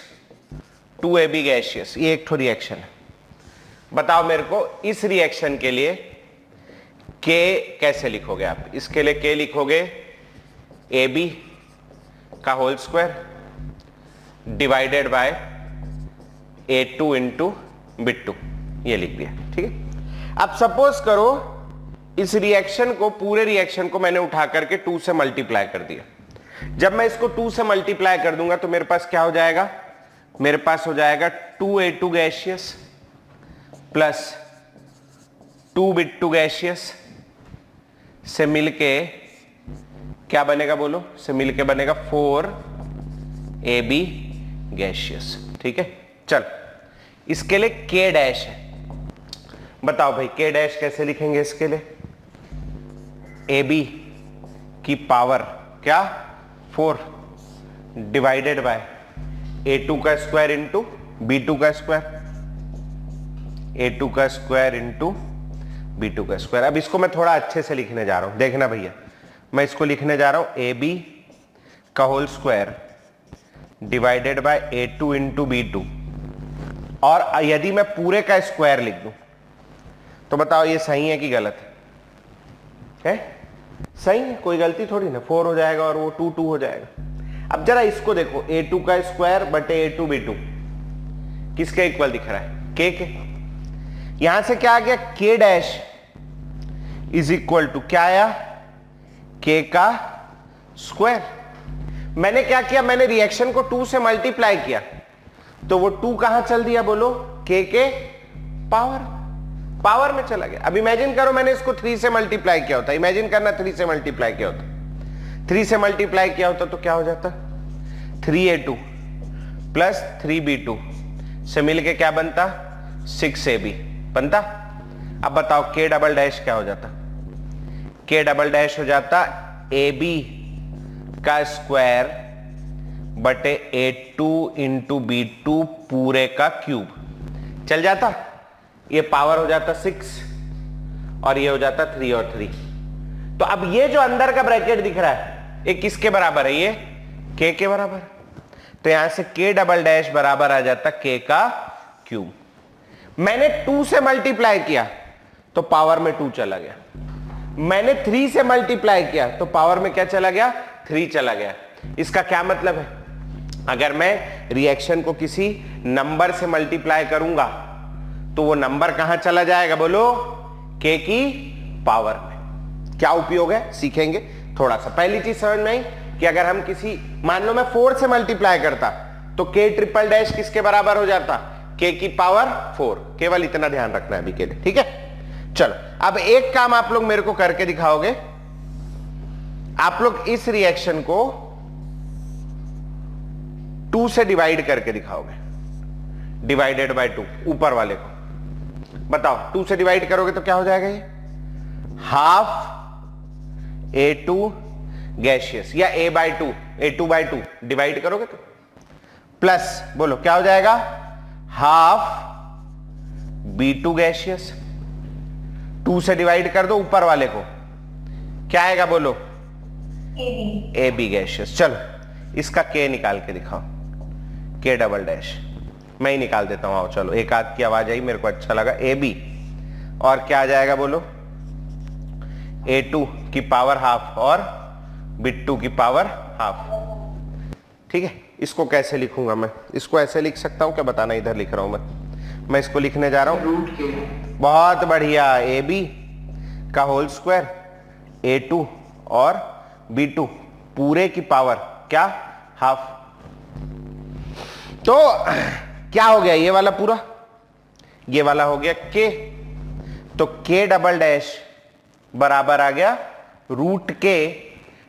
2AB गैसियस, ये एक तो रिएक्शन है। बताओ मेरे को इस रिएक्शन के लिए K कैसे लिखोगे आप? इसके लिए K लिखोगे AB का whole square divided by A2 into B2, ये लिख दिया। ठीक है, अब सपोज करो इस रिएक्शन को, पूरे रिएक्शन को मैंने उठा करके 2 से मल्टीप्लाई कर दिया, जब मैं इसको 2 से मल्टीप्लाई कर दूंगा तो मेरे पास क्या हो जाएगा, मेरे पास हो जाएगा 2A2 gaseous plus 2B2 gaseous से मिलके क्या बनेगा बोलो, से मिलके बनेगा 4AB गैसियस। ठीक है, चल इसके लिए K डैश है, बताओ भाई K डैश कैसे लिखेंगे इसके लिए, AB की पावर क्या 4 डिवाइडेड बाय A2 का स्क्वायर इंटू B2 का स्क्वायर, A2 का स्क्वायर इंटू B2 का स्क्वायर। अब इसको मैं थोड़ा अच्छे से लिखने जा रहा हूं, देखना भैया, मैं इसको लिखने जा रहा हूं AB का whole square divided by A2 into B2, और यदि मैं पूरे का स्क्वायर लिख दूं तो बताओ ये सही है कि गलत है? सही है, कोई गलती थोड़ी ना, 4 हो जाएगा और वो 2 2 हो जाएगा। अब जरा इसको देखो, A2 का स्क्वायर बटे A2 B2 किसके इक्वल दिख रहा है, K के। यहां से क्या आ गया, K dash is equal to क्या आया, K का स्क्वायर। मैंने क्या किया, मैंने रिएक्शन को 2 से मल्टीप्लाई किया तो वो 2 कहां चल दिया बोलो, K के पावर में चला गया। अब इमेजिन करो मैंने इसको 3 से मल्टीप्लाई किया होता, इमेजिन करना 3 से मल्टीप्लाई किया होता, 3 से मल्टीप्लाई किया होता तो क्या हो जाता, 3A2 प्लस 3B2 से मिलके क्या बनता, 6AB बनता। अब बताओ K डबल डैश क्या हो जाता, K डबल डैश हो जाता AB का स्क्वायर बटे A2 इंटू B2 पूरे का क्यूब, चल जाता, ये पावर हो जाता 6 और ये हो जाता 3 और 3। तो अब ये जो अंदर का ब्रैकेट दिख रहा है ये किसके बराबर है, ये K के बराबर। तो यहां से K डबल डैश बराबर आ जाता K का क्यूब। मैंने 2 से मल्टीप्लाई किया तो पावर में 2 चला गया, मैंने 3 से मल्टीप्लाई किया तो पावर में क्या चला गया, 3 चला गया। इसका क्या मतलब है, अगर मैं रिएक्शन को किसी नंबर से मल्टीप्लाई करूंगा तो वो नंबर कहां चला जाएगा बोलो, K की पावर में। क्या उपयोग है सीखेंगे थोड़ा सा। पहली चीज समझ में आई कि अगर हम किसी, मान लो मैं 4 से मल्टीप्लाई करता तो K ट्रिपल डैश किसके बराबर हो जाता, K की पावर 4। केवल इतना ध्यान रखना है अभी के लिए, ठीक है। चलो अब एक काम आप लोग मेरे को करके दिखाओगे, आप लोग इस रिएक्शन को 2 से डिवाइड करके दिखाओगे, डिवाइडेड बाय 2 ऊपर वाले को। बताओ 2 से डिवाइड करोगे तो क्या हो जाएगा, ये हाफ A2 गैसियस या A2 बाय 2 डिवाइड करोगे तो प्लस बोलो क्या हो जाएगा, हाफ B2 गैसियस। 2 से डिवाइड कर दो ऊपर वाले को, क्या आएगा बोलो, AB गैसियस। चलो इसका K निकाल के दिखाओ, K डबल डैश मैं ही निकाल देता हूं, आओ चलो, एक आध की आवाज आई मेरे को अच्छा लगा, AB और क्या आ जाएगा बोलो, A2 की पावर हाफ और B2 की पावर हाफ। ठीक है, इसको कैसे लिखूंगा मैं, इसको ऐसे लिख सकता हूं क्या, बताना, इधर लिख रहा हूं मैं इसको लिखने जा रहा हूं, बहुत बढ़िया, AB का होल स्क्वायर A2 और B2 पूरे की पावर क्या, हाफ। तो क्या हो गया, ये वाला पूरा, ये वाला हो गया K, तो K डबल डैश बराबर आ गया रूट K,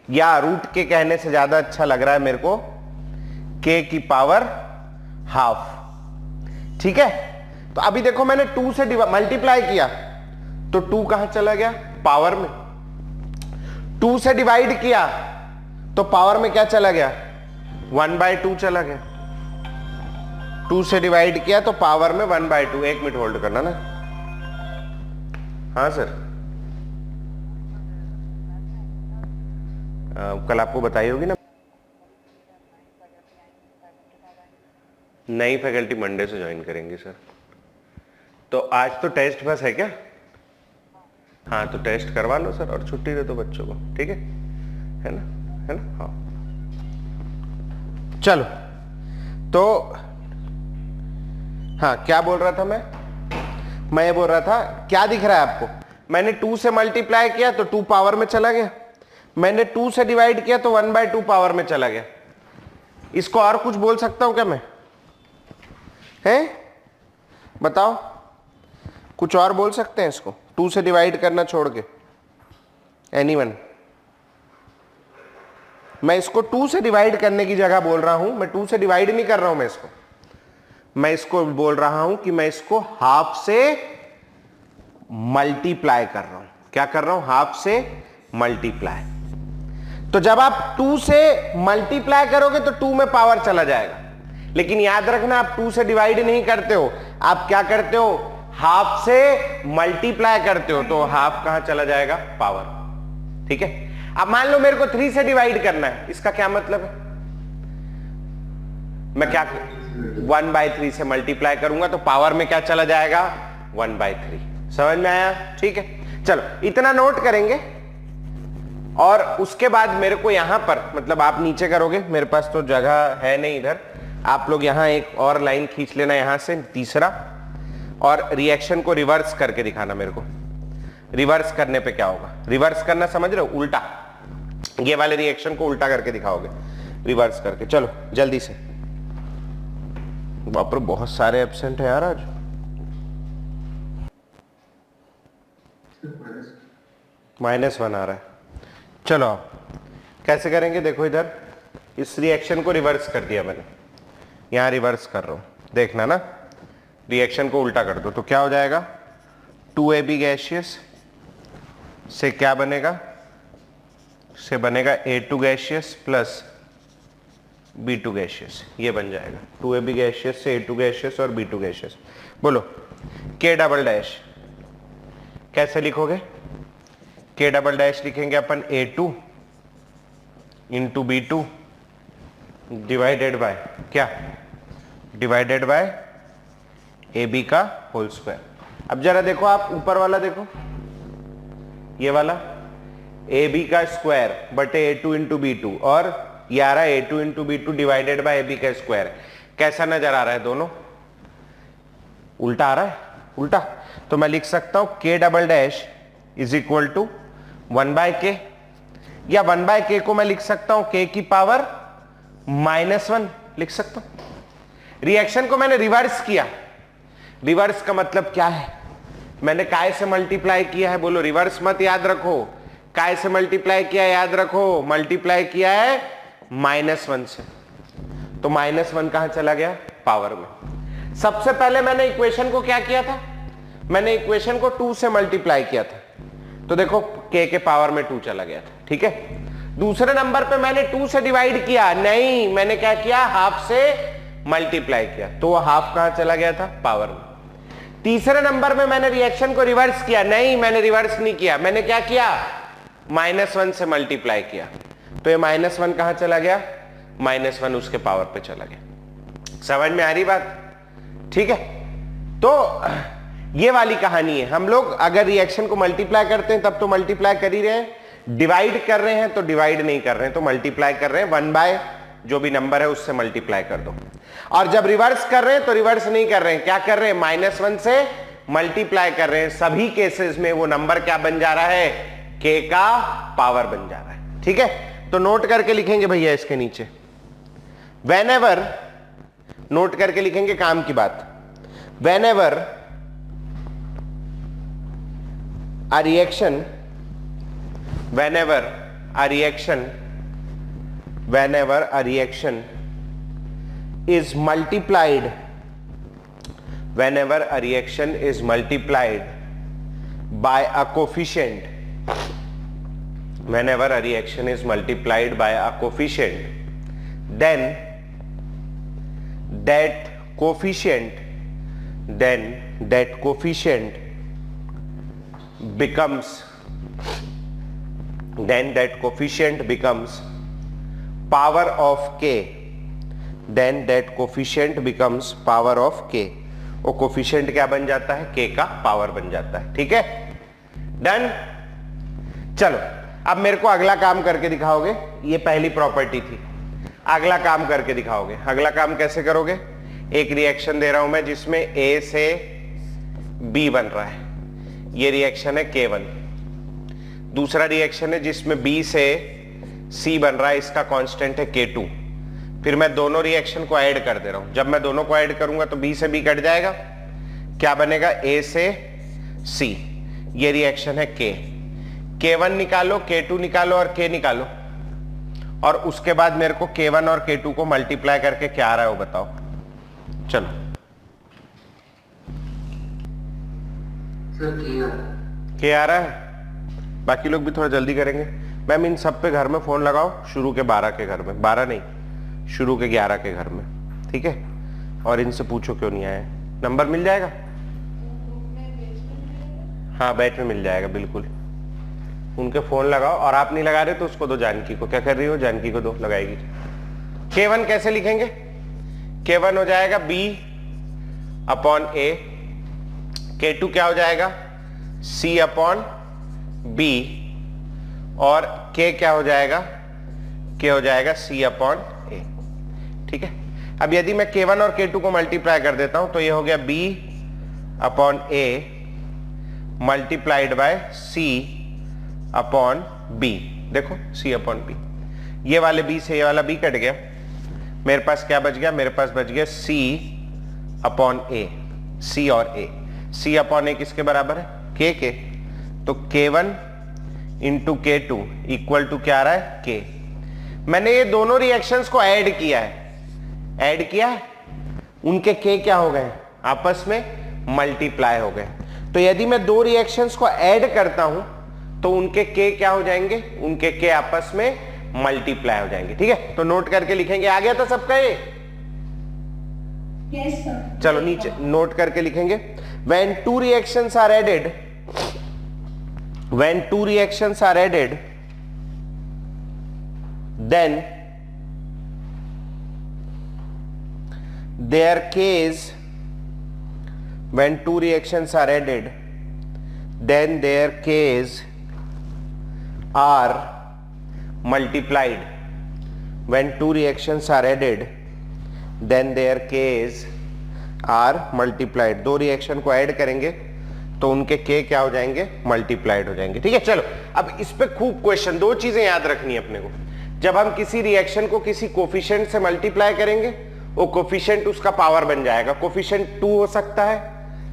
या रूट K कहने से ज्यादा अच्छा लग रहा है मेरे को, K की पावर हाफ। ठीक है, तो अभी देखो मैंने 2 से मल्टीप्लाई किया तो 2 कहां चला गया, पावर में। 2 से डिवाइड किया तो पावर में क्या चला गया, 1/2 चला गया। 2 से डिवाइड किया तो पावर में 1/2। 1 मिनट होल्ड करना ना, हाँ सर, कल आपको बताई होगी ना, नई फैकल्टी मंडे से ज्वाइन करेंगे सर। तो आज तो टेस्ट बस है क्या, हाँ तो टेस्ट करवा लो सर और छुट्टी दे दो बच्चों को, ठीक है ना, है ना, हाँ। चलो तो हाँ, क्या बोल रहा था मैं ये बोल रहा था, क्या दिख रहा है आपको, मैंने 2 से मल्टीप्लाई किया तो 2 पावर में चला गया, मैंने 2 से डिवाइड किया तो 1/2 पावर में चला गया। इसको और कुछ बोल सकता हूं क्या मैं? हैं? बताओ, कुछ और बोल सकते हैं इसको 2 से डिवाइड करना छोड़ के? एनीवन? मैं इसको 2 से डिवाइड करने की जगह बोल रहा हूं, मैं 2 से डिवाइड नहीं कर रहा हूं मैं इसको बोल रहा हूं कि मैं इसको हाफ से मल्टीप्लाई कर रहा हूं। क्या कर रहा हूं? हाफ से मल्टीप्लाई। तो जब आप 2 से मल्टीप्लाई करोगे तो 2 में पावर चला जाएगा, लेकिन याद रखना आप 2 से डिवाइड नहीं करते हो, आप क्या करते हो? हाफ से मल्टीप्लाई करते हो, तो हाफ कहां चला जाएगा? पावर। ठीक है। अब मान लो मेरे को 3 से डिवाइड करना है, इसका क्या मतलब है? मैं क्या 1/3 से मल्टीप्लाई करूंगा तो पावर में क्या चला जाएगा? 1/3। समझ में आया? ठीक है, चलो इतना नोट करेंगे। और उसके बाद मेरे को यहां पर, मतलब आप नीचे करोगे, मेरे पास तो जगह है नहीं इधर, आप लोग यहां एक और लाइन खींच लेना यहां से, तीसरा, और रिएक्शन को रिवर्स करके दिखाना मेरे को। रिवर्स करने पे क्या होगा? रिवर्स करना समझ रहे हो? उल्टा, ये वाले रिएक्शन को उल्टा करके दिखाओगे, रिवर्स करके। चलो जल्दी से। बाप रे, बहुत सारे एब्सेंट है यार आज। -1 आ रहा है। चलो आप कैसे करेंगे? देखो इधर, इस रिएक्शन को रिवर्स कर दिया मैंने, यहां रिवर्स कर रहा हूं, देखना ना। रिएक्शन को उल्टा कर दो तो क्या हो जाएगा? 2AB गैसियस से क्या बनेगा? से बनेगा A2 gaseous plus B2 gaseous, ये बन जाएगा 2AB गैसियस से A2 गैसियस और B2 गैसियस। बोलो K डबल डैश कैसे लिखोगे? K डबल डैश लिखेंगे अपन A2 into B2 divided by क्या? डिवाइडेड बाय AB का होल स्क्वायर। अब जरा देखो, आप ऊपर वाला देखो, ये वाला AB का स्क्वायर बटे A2 इंटू B2, और ये आ रहा है A2 into B2 divided by AB का स्क्वायर। कैसा नजर आ रहा है? दोनों उल्टा आ रहा है, उल्टा। तो मैं लिख सकता हूं K double dash is equal to 1/k, या 1/k को मैं लिख सकता हूं K की पावर -1 लिख सकता हूं। रिएक्शन को मैंने रिवर्स किया। रिवर्स का मतलब क्या है? मैंने काय से मल्टीप्लाई किया है। बोलो, रिवर्स मत याद रखो, काय से मल्टीप्लाई किया याद रखो। मल्टीप्लाई किया है -1 से, तो -1 कहां चला गया? पावर में। सबसे पहले मैंने इक्वेशन को क्या किया था? मैंने इक्वेशन को 2 से मल्टीप्लाई किया था, तो देखो k के पावर में 2 चला गया था। ठीक है। दूसरे नंबर पे मैंने 2 से डिवाइड किया नहीं, मैंने क्या किया? हाफ से मल्टीप्लाई किया, तो वो हाफ कहां चला गया था? पावर में। तीसरे नंबर में मैंने रिएक्शन को रिवर्स किया नहीं, मैंने रिवर्स नहीं किया, मैंने क्या किया? -1 से मल्टीप्लाई किया, तो ये -1 कहां चला गया? -1 उसके पावर पे चला गया। समझ में आ रही बात? ठीक है। तो ये वाली कहानी है। हम लोग अगर रिएक्शन को मल्टीप्लाई करते हैं तब तो मल्टीप्लाई कर ही रहे हैं, डिवाइड कर रहे हैं तो डिवाइड नहीं कर रहे हैं, तो मल्टीप्लाई कर रहे हैं। 1 बाय जो भी नंबर है उससे मल्टीप्लाई कर दो। और जब रिवर्स कर रहे हैं तो रिवर्स नहीं कर रहे हैं, क्या कर रहे हैं? -1 से मल्टीप्लाई कर रहे हैं। सभी केसेस में वो नंबर क्या बन जा रहा है? K का पावर बन जा रहा है। ठीक है। तो नोट करके लिखेंगे भैया इसके नीचे, whenever, नोट करके लिखेंगे, काम की बात। whenever a reaction is multiplied, whenever a reaction is multiplied by a coefficient, whenever a reaction is multiplied by a coefficient, then that coefficient becomes power of k, then that coefficient becomes power of k। वो coefficient क्या बन जाता है? k का power बन जाता है। ठीक है, डन। चलो अब मेरे को अगला काम करके दिखाओगे। ये पहली प्रॉपर्टी थी, अगला काम करके दिखाओगे। अगला काम कैसे करोगे? एक रिएक्शन दे रहा हूं मैं जिसमें A से B बन रहा है, ये रिएक्शन है K1। दूसरा रिएक्शन है जिसमें B से C बन रहा है, इसका कांस्टेंट है K2। फिर मैं दोनों रिएक्शन को ऐड कर दे रहा हूं। जब मैं दोनों को ऐड करूंगा तो B से B कट जाएगा, क्या बनेगा? A से C। ये रिएक्शन है K। K1 निकालो, K2 निकालो और K निकालो, और उसके बाद मेरे को K1 और K2 को मल्टीप्लाई करके क्या आ रहा है वो बताओ। चलो सर K आ रहा है। बाकी लोग भी थोड़ा जल्दी करेंगे। मैम इन सब पे घर में फोन लगाओ, शुरू के 12 के घर में, 12 नहीं, शुरू के 11 के घर में, ठीक है? और इनसे पूछो क्यों नहीं आए। नंबर मिल जाएगा? हाँ बैच में मिल जाएगा, बिल्कुल। उनके फोन लगाओ, और आप नहीं लगा रहे तो उसको दो, जानकी को। क्या कर रही हो? जानकी को दो, लगाएगी। K1 कैसे लिखेंगे? K1 हो जाएगा B अपॉन A। K2 क्या हो जाएगा? C upon B। और K क्या हो जाएगा? K हो जाएगा C अपॉन A। ठीक है। अब यदि मैं K1 और K2 को मल्टीप्लाई कर देता हूं तो ये हो गया B upon A multiplied by C upon B। देखो C अपॉन B, ये वाले B से ये वाला B कट गया, मेरे पास क्या बच गया? मेरे पास बच गया C अपॉन A। C और A, C अपॉन A किसके बराबर है? K के। तो K1 into K2 equal to क्या आ रहा है? K। मैंने ये दोनों रिएक्शंस को ऐड किया है, ऐड किया है, उनके K क्या हो गए? आपस में मल्टीप्लाई हो गए। तो यदि मैं दो रिएक्शंस को ऐड करता हूं तो उनके K क्या हो जाएंगे? उनके K आपस में मल्टीप्लाई हो जाएंगे। ठीक है, तो नोट करके लिखेंगे। आ गया था सबका ये? Yes, sir. चलो नीचे नोट करके लिखेंगे। When two reactions are added, when two reactions are added, then their K's, when two reactions are added, then their K's are multiplied. When two reactions are added, then their K's are multiplied। दो reaction को add करेंगे तो उनके K क्या हो जाएंगे? Multiplied हो जाएंगे। ठीक है, चलो अब इस पे खूब क्वेश्चन, दो चीजें याद रखनी है अपने को। जब हम किसी रिएक्शन को किसी कोफिशिएंट से मल्टीप्लाई करेंगे, वो कोफिशिएंट उसका पावर बन जाएगा। कोफिशिएंट 2 हो सकता है,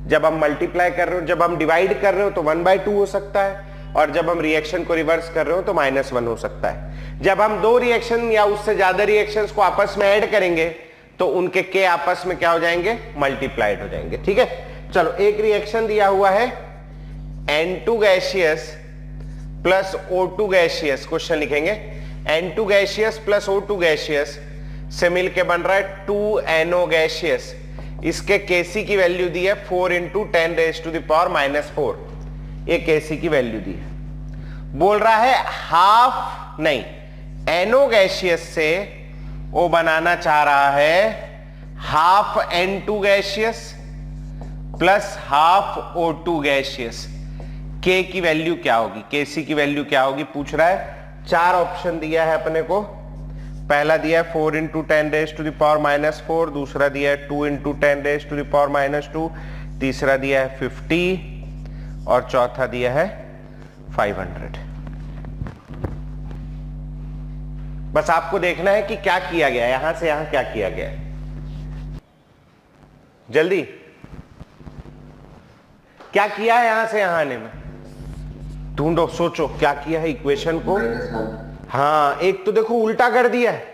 जब हम मल्टीप्लाई कर रहे हो, जब हम डिवाइड कर रहे हो तो 1/2 हो सकता है, और जब हम रिएक्शन को रिवर्स कर रहे हो तो -1 हो सकता है। जब हम दो रिएक्शन या उससे ज्यादा रिएक्शंस को आपस में ऐड करेंगे तो उनके K आपस में क्या हो जाएंगे? मल्टीप्लाइड हो जाएंगे। ठीक है, चलो एक रिएक्शन दिया हुआ है N2 gaseous plus O2 gaseous. Question लिखेंगे N2 gaseous plus O2 gaseous से मिलके बन रहा है 2NO गैसियस। इसके Kc की वैल्यू दी है 4 × 10⁻⁻⁴। ये Kc की वैल्यू दी है। बोल रहा है हाफ नहीं, NO गैसियस से वो बनाना चाह रहा है half N2 gaseous plus half O2 gaseous. K की वैल्यू क्या होगी? Kc की वैल्यू क्या होगी पूछ रहा है। 4 ऑप्शन दिया है अपने को। पहला दिया है 4 × 10⁻⁻⁴, दूसरा दिया है 2 × 10⁻², तीसरा दिया है 50 और चौथा दिया है 500। बस आपको देखना है कि क्या किया गया, यहां से यहां क्या किया गया। जल्दी, क्या किया है यहां से यहां आने में? ढूंढो, सोचो क्या किया है इक्वेशन को। हाँ, एक तो देखो उल्टा कर दिया है,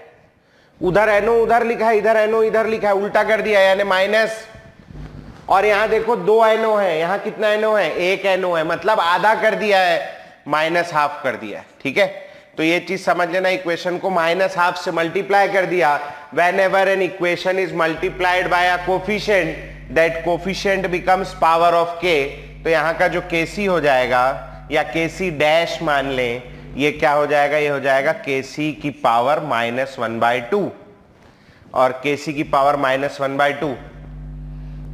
उधर NO उधर लिखा है, इधर NO इधर लिखा है, उल्टा कर दिया है, यानी माइनस। और यहां देखो 2 NO है, यहां कितना NO है? 1 NO है, मतलब आधा कर दिया है, -½ कर दिया है। ठीक है, तो ये चीज समझ लेना, इक्वेशन को -½ से मल्टीप्लाई कर दिया। Whenever an equation is multiplied by a coefficient, that coefficient becomes power of K। तो यहां का जो Kc हो जाएगा, या Kc डैश मान लें, ये क्या हो जाएगा? ये हो जाएगा Kc की पावर -1/2। और Kc की पावर -1/2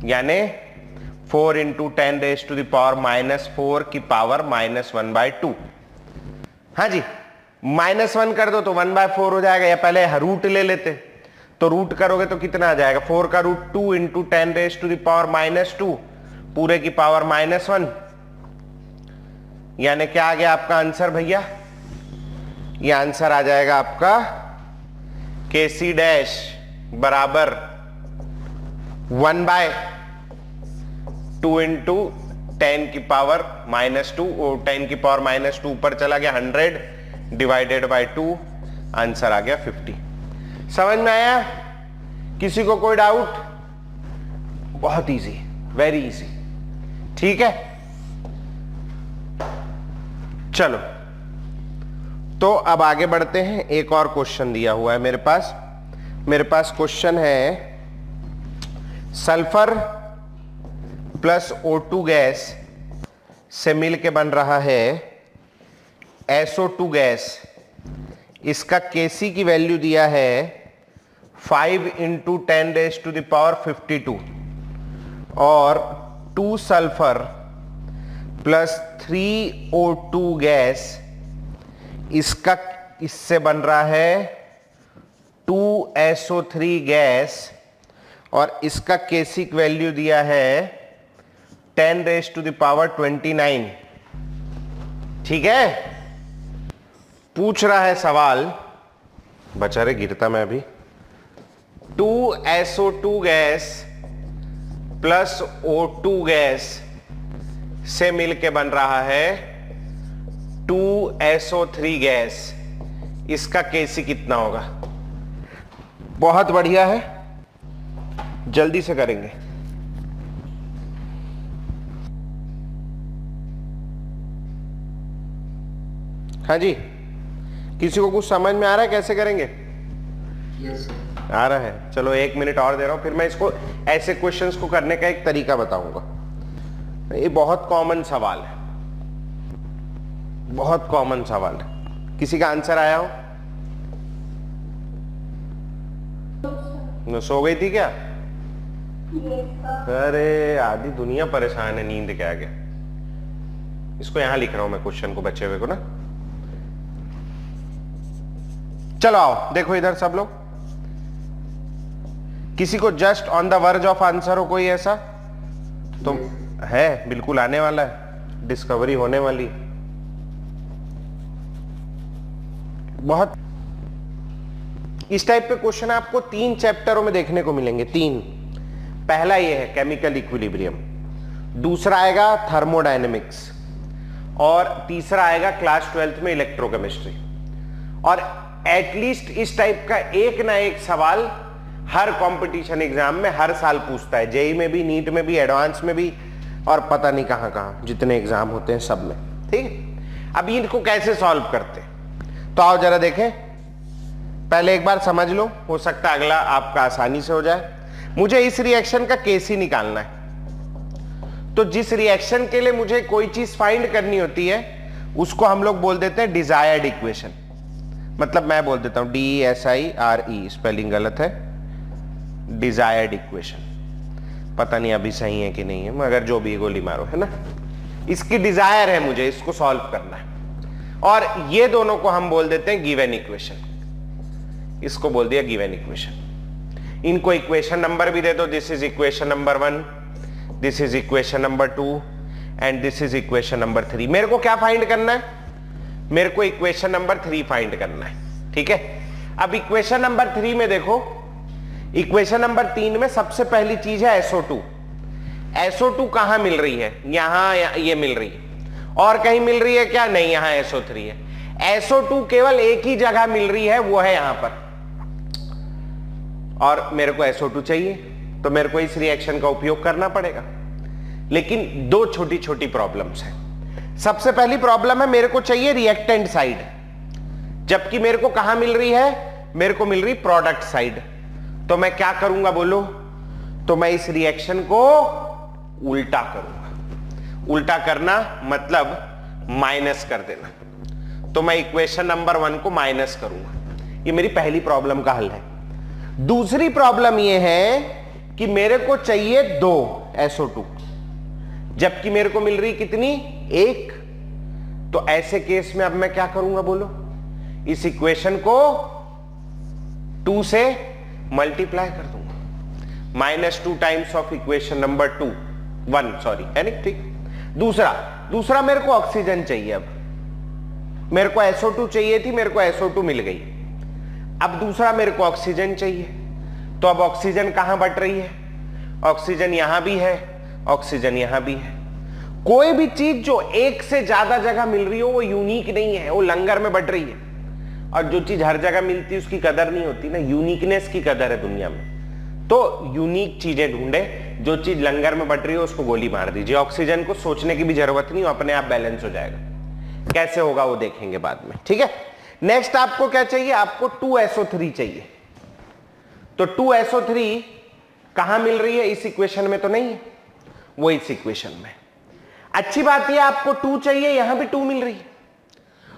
यानी 4 × 10⁻⁻⁴ की पावर -1/2। हाँ जी, -1 कर दो तो 1/4 हो जाएगा, या पहले रूट ले लेते, तो रूट करोगे तो कितना आ जाएगा? 4 का रूट 2 × 10⁻⁻2 पूरे की पावर -1, यानी क्या आ गया आपका आंसर भैया? ये आंसर आ जाएगा आपका Kc डैश बराबर 1/2 इंटू 10 की पावर -2 और 10 की पावर -2 ऊपर चला गया 100 डिवाइडेड बाय 2 आंसर आ गया 50। समझ में आया? किसी को कोई डाउट? बहुत इजी, वेरी इजी। ठीक है, चलो तो अब आगे बढ़ते हैं। एक और क्वेश्चन दिया हुआ है मेरे पास क्वेश्चन है सल्फर प्लस O2 गैस से मिलके बन रहा है SO2 गैस। इसका Kc की वैल्यू दिया है 5 इंटू 10⁻52 और 2 सल्फर प्लस 3 O2 गैस इससे बन रहा है 2 SO3 गैस और इसका Kc की वैल्यू दिया है 10⁻29। ठीक है, पूछ रहा है सवाल, बचा रे गिरता मैं अभी, 2 SO2 gas plus O2 gas से मिलके बन रहा है 2 SO3 गैस। इसका Kc कितना होगा? बहुत बढ़िया है, जल्दी से करेंगे। हाँ जी, किसी को कुछ समझ में आ रहा है कैसे करेंगे? Yes sir. आ रहा है, चलो 1 मिनट और दे रहा हूं, फिर मैं इसको ऐसे क्वेश्चंस को करने का एक तरीका बताऊंगा। ये बहुत कॉमन सवाल है, बहुत कॉमन सवाल है। किसी का आंसर आया हो? सो गई थी क्या? अरे आधी दुनिया परेशान है नींद के आगे। इसको यहां लिख रहा हूं मैं क्वेश्चन को, बचे हुए को ना। चलो आओ देखो इधर सब लोग, किसी को just on the verge of answer हो कोई ऐसा तो है? बिल्कुल आने वाला है, डिस्कवरी होने वाली। बहुत इस टाइप पे क्वेश्चन आपको 3 चैप्टरों में देखने को मिलेंगे, 3। पहला ये है केमिकल इक्विलिब्रियम, दूसरा आएगा थर्मोडायनेमिक्स और तीसरा आएगा क्लास 12th में इलेक्ट्रोकेमिस्ट्री। और एटलीस्ट इस टाइप का एक ना एक सवाल हर कंपटीशन एग्जाम में हर साल पूछता है, जेई में भी, नीट में भी, एडवांस में भी, और पता नहीं कहां कहां जितने एग्जाम होते हैं सब में। ठीक है, अब इनको कैसे सॉल्व करते हैं तो आओ जरा देखें। पहले एक बार समझ लो, हो सकता है अगला आपका आसानी से हो जाए। मुझे इस रिएक्शन का Kc निकालना है, तो जिस रिएक्शन के लिए मुझे कोई चीज फाइंड करनी होती है उसको हम लोग बोल देते हैं डिजायर्ड इक्वेशन। मतलब मैं बोल देता हूं DSIRE, स्पेलिंग गलत है, डिजायर्ड इक्वेशन। पता नहीं अभी सही है कि नहीं है, मगर जो भी गोली मारो, है ना। इसकी डिजायर है, मुझे इसको सॉल्व करना है। और ये दोनों को हम बोल देते हैं गिवन इक्वेशन। इसको बोल दिया गिवन इक्वेशन। इनको इक्वेशन नंबर भी दे दो, this is equation number 1, this is equation number 2 and this is equation number 3। मेरे को क्या फाइंड करना है? मेरे को इक्वेशन नंबर 3 फाइंड करना है। ठीक है, अब इक्वेशन नंबर 3 में देखो, इक्वेशन नंबर 3 में सबसे पहली चीज है SO2। SO2 कहां मिल रही है? यहां ये मिल रही है। और कहीं मिल रही है क्या? नहीं, यहां SO3 है। SO2 केवल एक ही जगह मिल रही है, वो है यहां पर। और मेरे को SO2 चाहिए, तो मेरे को इस रिएक्शन का उपयोग करना पड़ेगा। लेकिन 2 छोटी छोटी प्रॉब्लम्स हैं। सबसे पहली प्रॉब्लम है, मेरे को चाहिए रिएक्टेंट साइड, जबकि मेरे को कहां मिल रही है? मेरे को मिल रही प्रोडक्ट साइड। तो मैं क्या करूंगा बोलो? तो मैं इस रिएक्शन को उल्टा करूंगा। उल्टा करना मतलब माइनस कर देना। तो मैं इक्वेशन नंबर 1 को माइनस करूंगा। ये मेरी पहली प्रॉब्लम का हल है। दूसरी प्रॉब्लम ये है कि मेरे को चाहिए 2 SO2, जबकि मेरे को मिल रही कितनी? 1। तो ऐसे केस में अब मैं क्या करूंगा बोलो? इस इक्वेशन को 2 से मल्टीप्लाई कर दूंगा। -2 times of equation number 1 sorry, है नहीं? ठीक। दूसरा मेरे को ऑक्सीजन चाहिए। अब मेरे को SO2 चाहिए थी, मेरे को SO2 मिल गई। अब दूसरा मेरे को ऑक्सीजन चाहिए, तो अब ऑक्सीजन कहां बट रही है? ऑक्सीजन यहां भी है, ऑक्सीजन यहां भी है। कोई भी चीज जो एक से ज्यादा जगह मिल रही हो वो यूनिक नहीं है, वो लंगर में बट रही है। और जो चीज हर जगह मिलती है उसकी कदर नहीं होती ना, यूनिकनेस की कदर है दुनिया में। तो यूनिक चीजें ढूंढे, जो चीज लंगर में बट रही है उसको गोली मार दीजिए। ऑक्सीजन को सोचने की भी जरूरत नहीं, अपने आप बैलेंस हो जाएगा। कैसे होगा वो देखेंगे बाद में, ठीक है। नेक्स्ट आपको क्या चाहिए? आपको 2SO3 चाहिए। तो 2SO3 कहां मिल रही है? इस इक्वेशन में तो नहीं है, वो इस इक्वेशन में। अच्छी बात यह आपको 2 चाहिए, यहां भी 2 मिल रही है।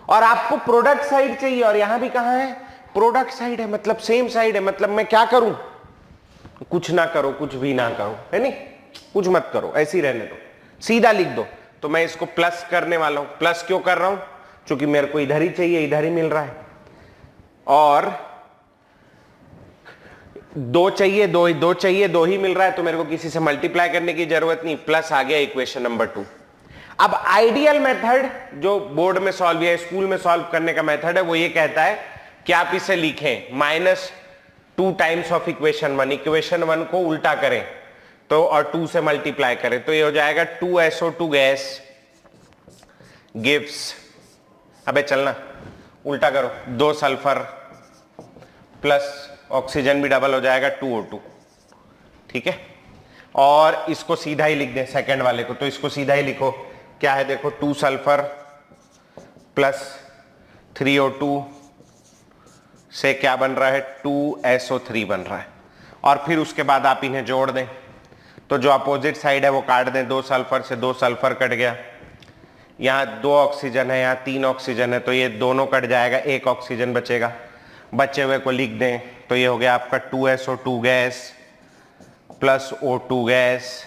और आपको प्रोडक्ट साइड चाहिए, और यहां भी कहां है? प्रोडक्ट साइड है, मतलब सेम साइड है। मतलब मैं क्या करूं? कुछ ना करो, कुछ भी ना करो, है नहीं, कुछ मत करो, ऐसे ही रहने दो, सीधा लिख दो। तो मैं इसको प्लस करने वाला हूं। प्लस क्यों कर रहा हूं? क्योंकि मेरे को इधर ही चाहिए, इधर ही मिल रहा है। और 2 चाहिए, 2 चाहिए, 2 ही मिल रहा है, तो मेरे को किसी से मल्टीप्लाई करने की जरूरत नहीं। प्लस आ गया इक्वेशन नंबर 2। अब आइडियल मेथड जो बोर्ड में सॉल्व या स्कूल में सॉल्व करने का मेथड है, वो ये कहता है कि आप इसे लिखें -2 टाइम्स ऑफ इक्वेशन 1। इक्वेशन 1 को उल्टा करें तो, और 2 से मल्टीप्लाई करें तो ये हो जाएगा 2SO2 गैस गिव्स, अबे चलना उल्टा करो, 2 सल्फर प्लस ऑक्सीजन भी डबल हो जाएगा 2O2, ठीक है। और इसको सीधा ही लिख दें सेकंड वाले को, तो इसको सीधा ही लिखो। क्या है देखो, 2 सल्फर प्लस 3O2 से क्या बन रहा है? 2SO3 बन रहा है। और फिर उसके बाद आप इन्हें जोड़ दें, तो जो अपोजिट साइड है वो काट दें। 2 सल्फर से 2 सल्फर कट गया, यहां 2 ऑक्सीजन है, यहां 3 ऑक्सीजन है, तो ये दोनों कट जाएगा, 1 ऑक्सीजन बचेगा। बचे हुए को लिख दें, तो ये हो गया आपका 2SO2 gas plus O2 gas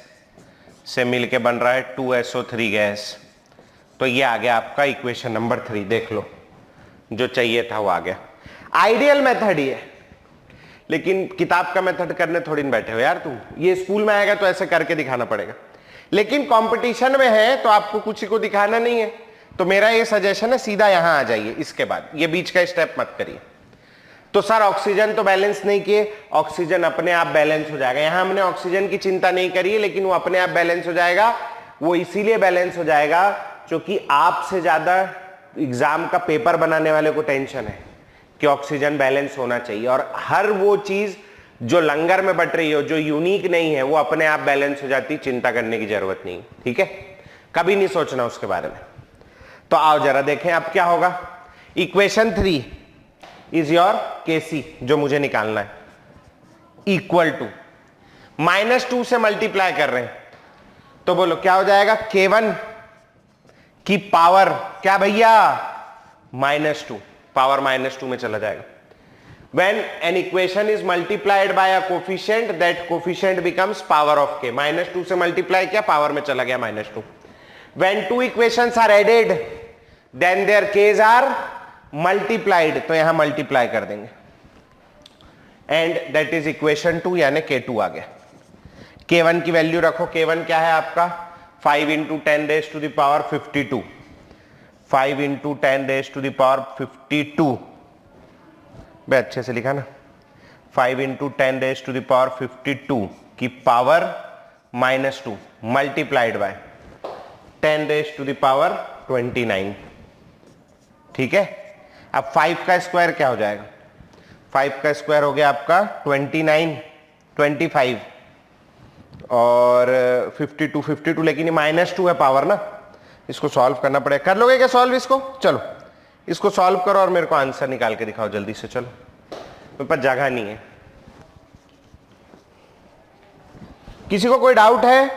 से मिलके बन रहा है 2SO3 गैस। तो ये आ गया आपका इक्वेशन नंबर 3। देख लो, जो चाहिए था वो आ गया। आइडियल मेथड ही है, लेकिन किताब का मेथड करने थोड़ी नहीं बैठे हो यार तुम। ये स्कूल में आएगा तो ऐसे करके दिखाना पड़ेगा, लेकिन कंपटीशन में है तो आपको कुछ को दिखाना नहीं है। तो मेरा ये सजेशन है, सीधा यहां आ जाइए, इसके बाद ये बीच का स्टेप मत करिए। तो सर ऑक्सीजन तो बैलेंस नहीं किए, ऑक्सीजन अपने आप बैलेंस हो जाएगा। यहां हमने ऑक्सीजन की चिंता नहीं करी है, लेकिन वो अपने आप बैलेंस हो जाएगा। वो इसीलिए बैलेंस हो जाएगा क्योंकि आपसे ज्यादा एग्जाम का पेपर बनाने वाले को टेंशन है कि ऑक्सीजन बैलेंस होना चाहिए। और हर वो चीज जो लंगर में बट रही हो, जो यूनिक नहीं है, वो अपने आप बैलेंस हो जाती, चिंता करने की जरूरत नहीं, ठीक है। कभी नहीं सोचना उसके बारे में। तो आओ जरा देखें अब क्या होगा। इक्वेशन 3 इज योर Kc, जो मुझे निकालना है, इक्वल टू -2 से मल्टीप्लाई कर रहे हैं, तो बोलो क्या हो जाएगा? K1 की पावर क्या भैया? -2, पावर -2 में चला जाएगा। When an equation is multiplied by a coefficient, that coefficient becomes power of k. -2 से मल्टीप्लाई किया, पावर में चला गया -2. When 2 equations are added, then their k's are multiplied, तो यहां मल्टीप्लाई कर देंगे, एंड दैट इज इक्वेशन 2, यानी K2 आ गया। K1 की वैल्यू रखो। K1 क्या है आपका? 5 × 10⁻52, 5 × 10⁻52, बे अच्छे से लिखा ना, 5 × 10⁻52 की पावर -2 मल्टीप्लाइड बाय 10⁻29, ठीक है। अब 5 का स्क्वायर क्या हो जाएगा? 5 का स्क्वायर हो गया आपका 29, 25 और 52, लेकिन ये -2 है पावर ना, इसको सॉल्व करना पड़ेगा। कर लोगे क्या सॉल्व इसको? चलो इसको सॉल्व करो और मेरे को आंसर निकाल के दिखाओ जल्दी से। चलो, मेरे पास जगह नहीं है। किसी को कोई डाउट है?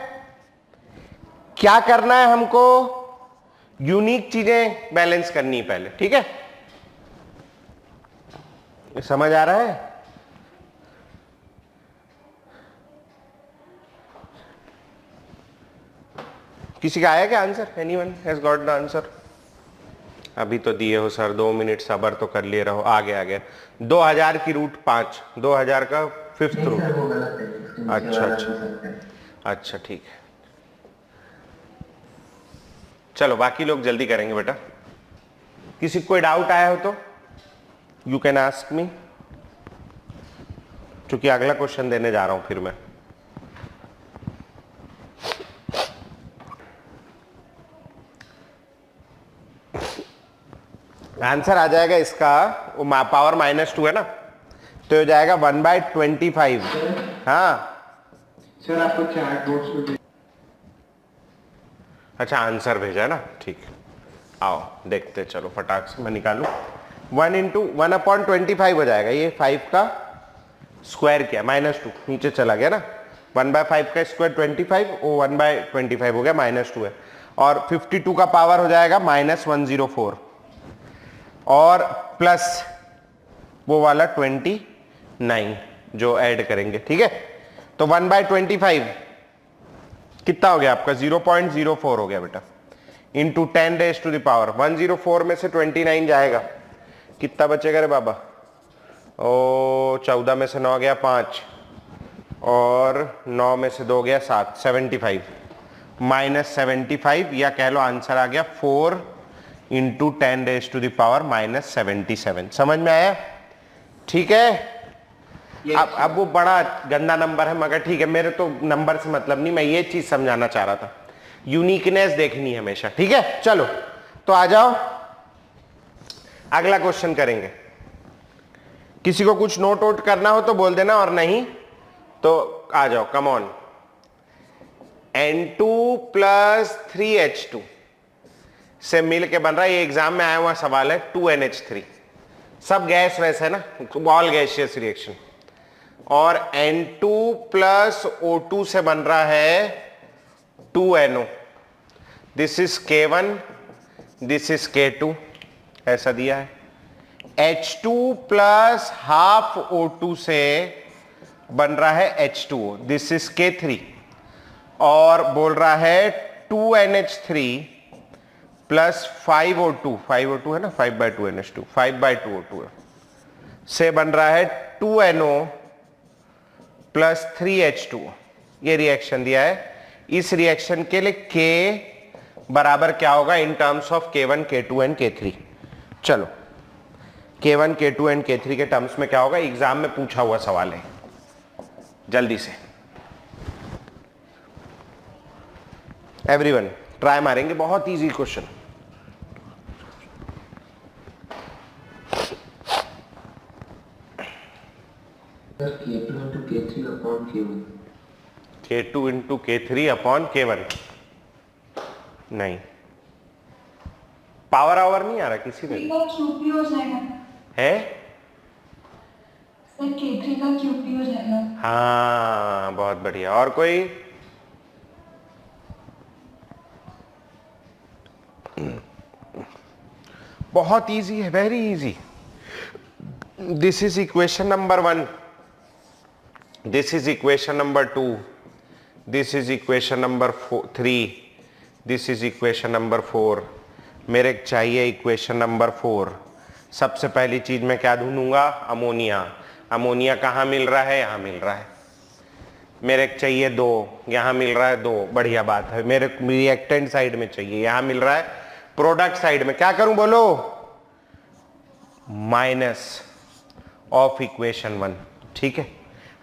क्या करना है हमको? यूनिक चीजें बैलेंस करनी है पहले, ठीक है। ये समझ आ रहा है? किसी का आया क्या answer? Anyone has got the answer? अभी तो दिए हो सर, 2 मिनट सबर तो कर लिए रहो। आ गया 2000 की रूट 5, 2000 का 5th रूट। अच्छा ठीक है, चलो बाकी लोग जल्दी करेंगे बेटा। किसी को कोई डाउट आया हो तो यू कैन आस्क मी, क्योंकि अगला क्वेश्चन देने जा रहा हूं फिर मैं। आंसर आ जाएगा इसका, पावर -2 है ना, तो हो जाएगा 1/25। हाँ सर आपको चैट बॉक्स में अच्छा आंसर भेजा है ना, ठीक। आओ देखते चलो फटाक से मैं निकालू। 1/1/25 हो जाएगा, ये 5 का स्क्वायर किया -2 नीचे चला गया ना, 1/5 का स्क्वायर 25, वो 1/25 हो गया, -2 है। और 52 का पावर हो जाएगा -104 और प्लस वो वाला 29 जो ऐड करेंगे, ठीक है। तो 1/25 कितना हो गया आपका, 0.04 हो गया बेटा, इंटू 10⁻⁴। 104 में से 29 जाएगा, कितना बचेगा रे बाबा, ओ 14 में से 9 गया 5 और 9 में से 2 गया 7, 75 -75, या कह लो आंसर आ गया 4 इंटू 10⁻⁻77। समझ में आया, ठीक है। अब वो बड़ा गंदा नंबर है, मगर ठीक है, मेरे तो नंबर से मतलब नहीं, मैं ये चीज समझाना चाह रहा था, यूनिकनेस देखनी है हमेशा, ठीक है। चलो तो आ जाओ अगला क्वेश्चन करेंगे। किसी को कुछ नोट वोट करना हो तो बोल देना, और नहीं तो आ जाओ, कम ऑन। N2 + 3H2 से मिल के बन रहा है, ये एग्जाम में आया हुआ सवाल है, 2NH3। सब गैस वैसे है ना, ऑल गैसियस रिएक्शन। और N2 + O2 से बन रहा है 2NO। This is K1, this is K2, ऐसा दिया है। H2 + ½ O2 से बन रहा है H2O, दिस इज K3। और बोल रहा है 2NH3 + 5O2, 5O2 है ना, 5/2NH2, 5/2O2 है, से बन रहा है 2NO + 3H2O। ये रिएक्शन दिया है। इस रिएक्शन के लिए K बराबर क्या होगा in terms of K1, K2 and K3। चलो K1, K2 एंड K3 के टर्म्स में क्या होगा, एग्जाम में पूछा हुआ सवाल है, जल्दी से एवरीवन ट्राई मारेंगे, बहुत easy question. K2 into K3 upon K1। K2 into K3 upon K1, नहीं पावर आवर नहीं आ रहा किसी में, का क्यूब भी हो जाएगा है सर, K3 का क्यूब भी हो जाएगा। हाँ बहुत बढ़िया। और कोई, बहुत इजी है, very easy. This is equation number 1, this is equation number 2, this is equation number 3, this is equation number 4। मेरे चाहिए इक्वेशन नंबर 4। सबसे पहली चीज मैं क्या ढूंढूंगा, अमोनिया। अमोनिया कहाँ मिल रहा है, यहाँ मिल रहा है। मेरे चाहिए 2, यहाँ मिल रहा है 2, बढ़िया बात है। मेरे रिएक्टेंट साइड में चाहिए, यहाँ मिल रहा है। प्रोडक्ट साइड में क्या करूं बोलो, माइनस ऑफ इक्वेशन 1, ठीक है।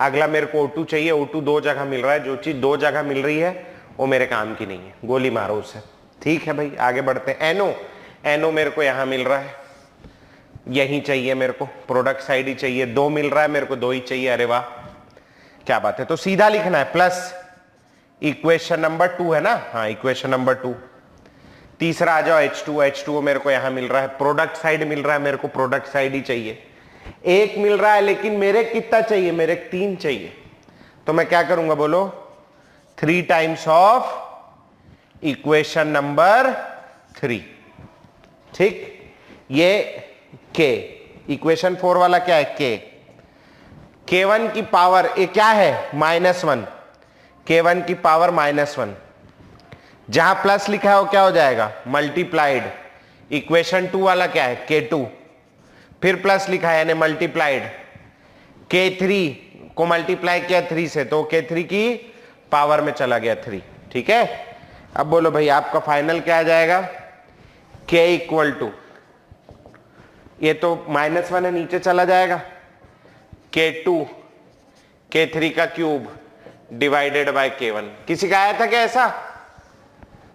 अगला मेरे को O2 चाहिए, O2 2 जगह मिल रहा है। जो चीज 2 जगह मिल रही है वो मेरे काम की नहीं है, गोली मारो उसे, ठीक है भाई। आगे बढ़ते हैं। NO, NO मेरे को यहां मिल रहा है, यही चाहिए मेरे को, प्रोडक्ट साइड ही चाहिए। 2 मिल रहा है मेरे को, 2 ही चाहिए, अरे वाह क्या बात है। तो सीधा लिखना है प्लस इक्वेशन नंबर 2 है ना, हाँ इक्वेशन नंबर 2। तीसरा आ जाओ H2, H2O मेरे को यहां मिल रहा है, प्रोडक्ट साइड मिल रहा है मेरे को, प्रोडक्ट साइड ही चाहिए। 1 मिल रहा है लेकिन मेरे कितना चाहिए, मेरे 3 चाहिए। तो मैं क्या करूंगा बोलो, 3 टाइम्स ऑफ इक्वेशन नंबर 3, ठीक। ये K, इक्वेशन 4 वाला क्या है, K। K1 की पावर ये क्या है, -1, K1 की पावर -1। जहां प्लस लिखा है वो क्या हो जाएगा, मल्टीप्लाइड। इक्वेशन 2 वाला क्या है, K2, फिर प्लस लिखा है यानी मल्टीप्लाइड। K3 को मल्टीप्लाई किया 3 से, तो K3 की पावर में चला गया 3, ठीक है। अब बोलो भाई आपका फाइनल क्या आ जाएगा, K = ये तो -1 है, नीचे चला जाएगा। K2 K3 का क्यूब डिवाइडेड बाय K1। किसी का आया था क्या ऐसा?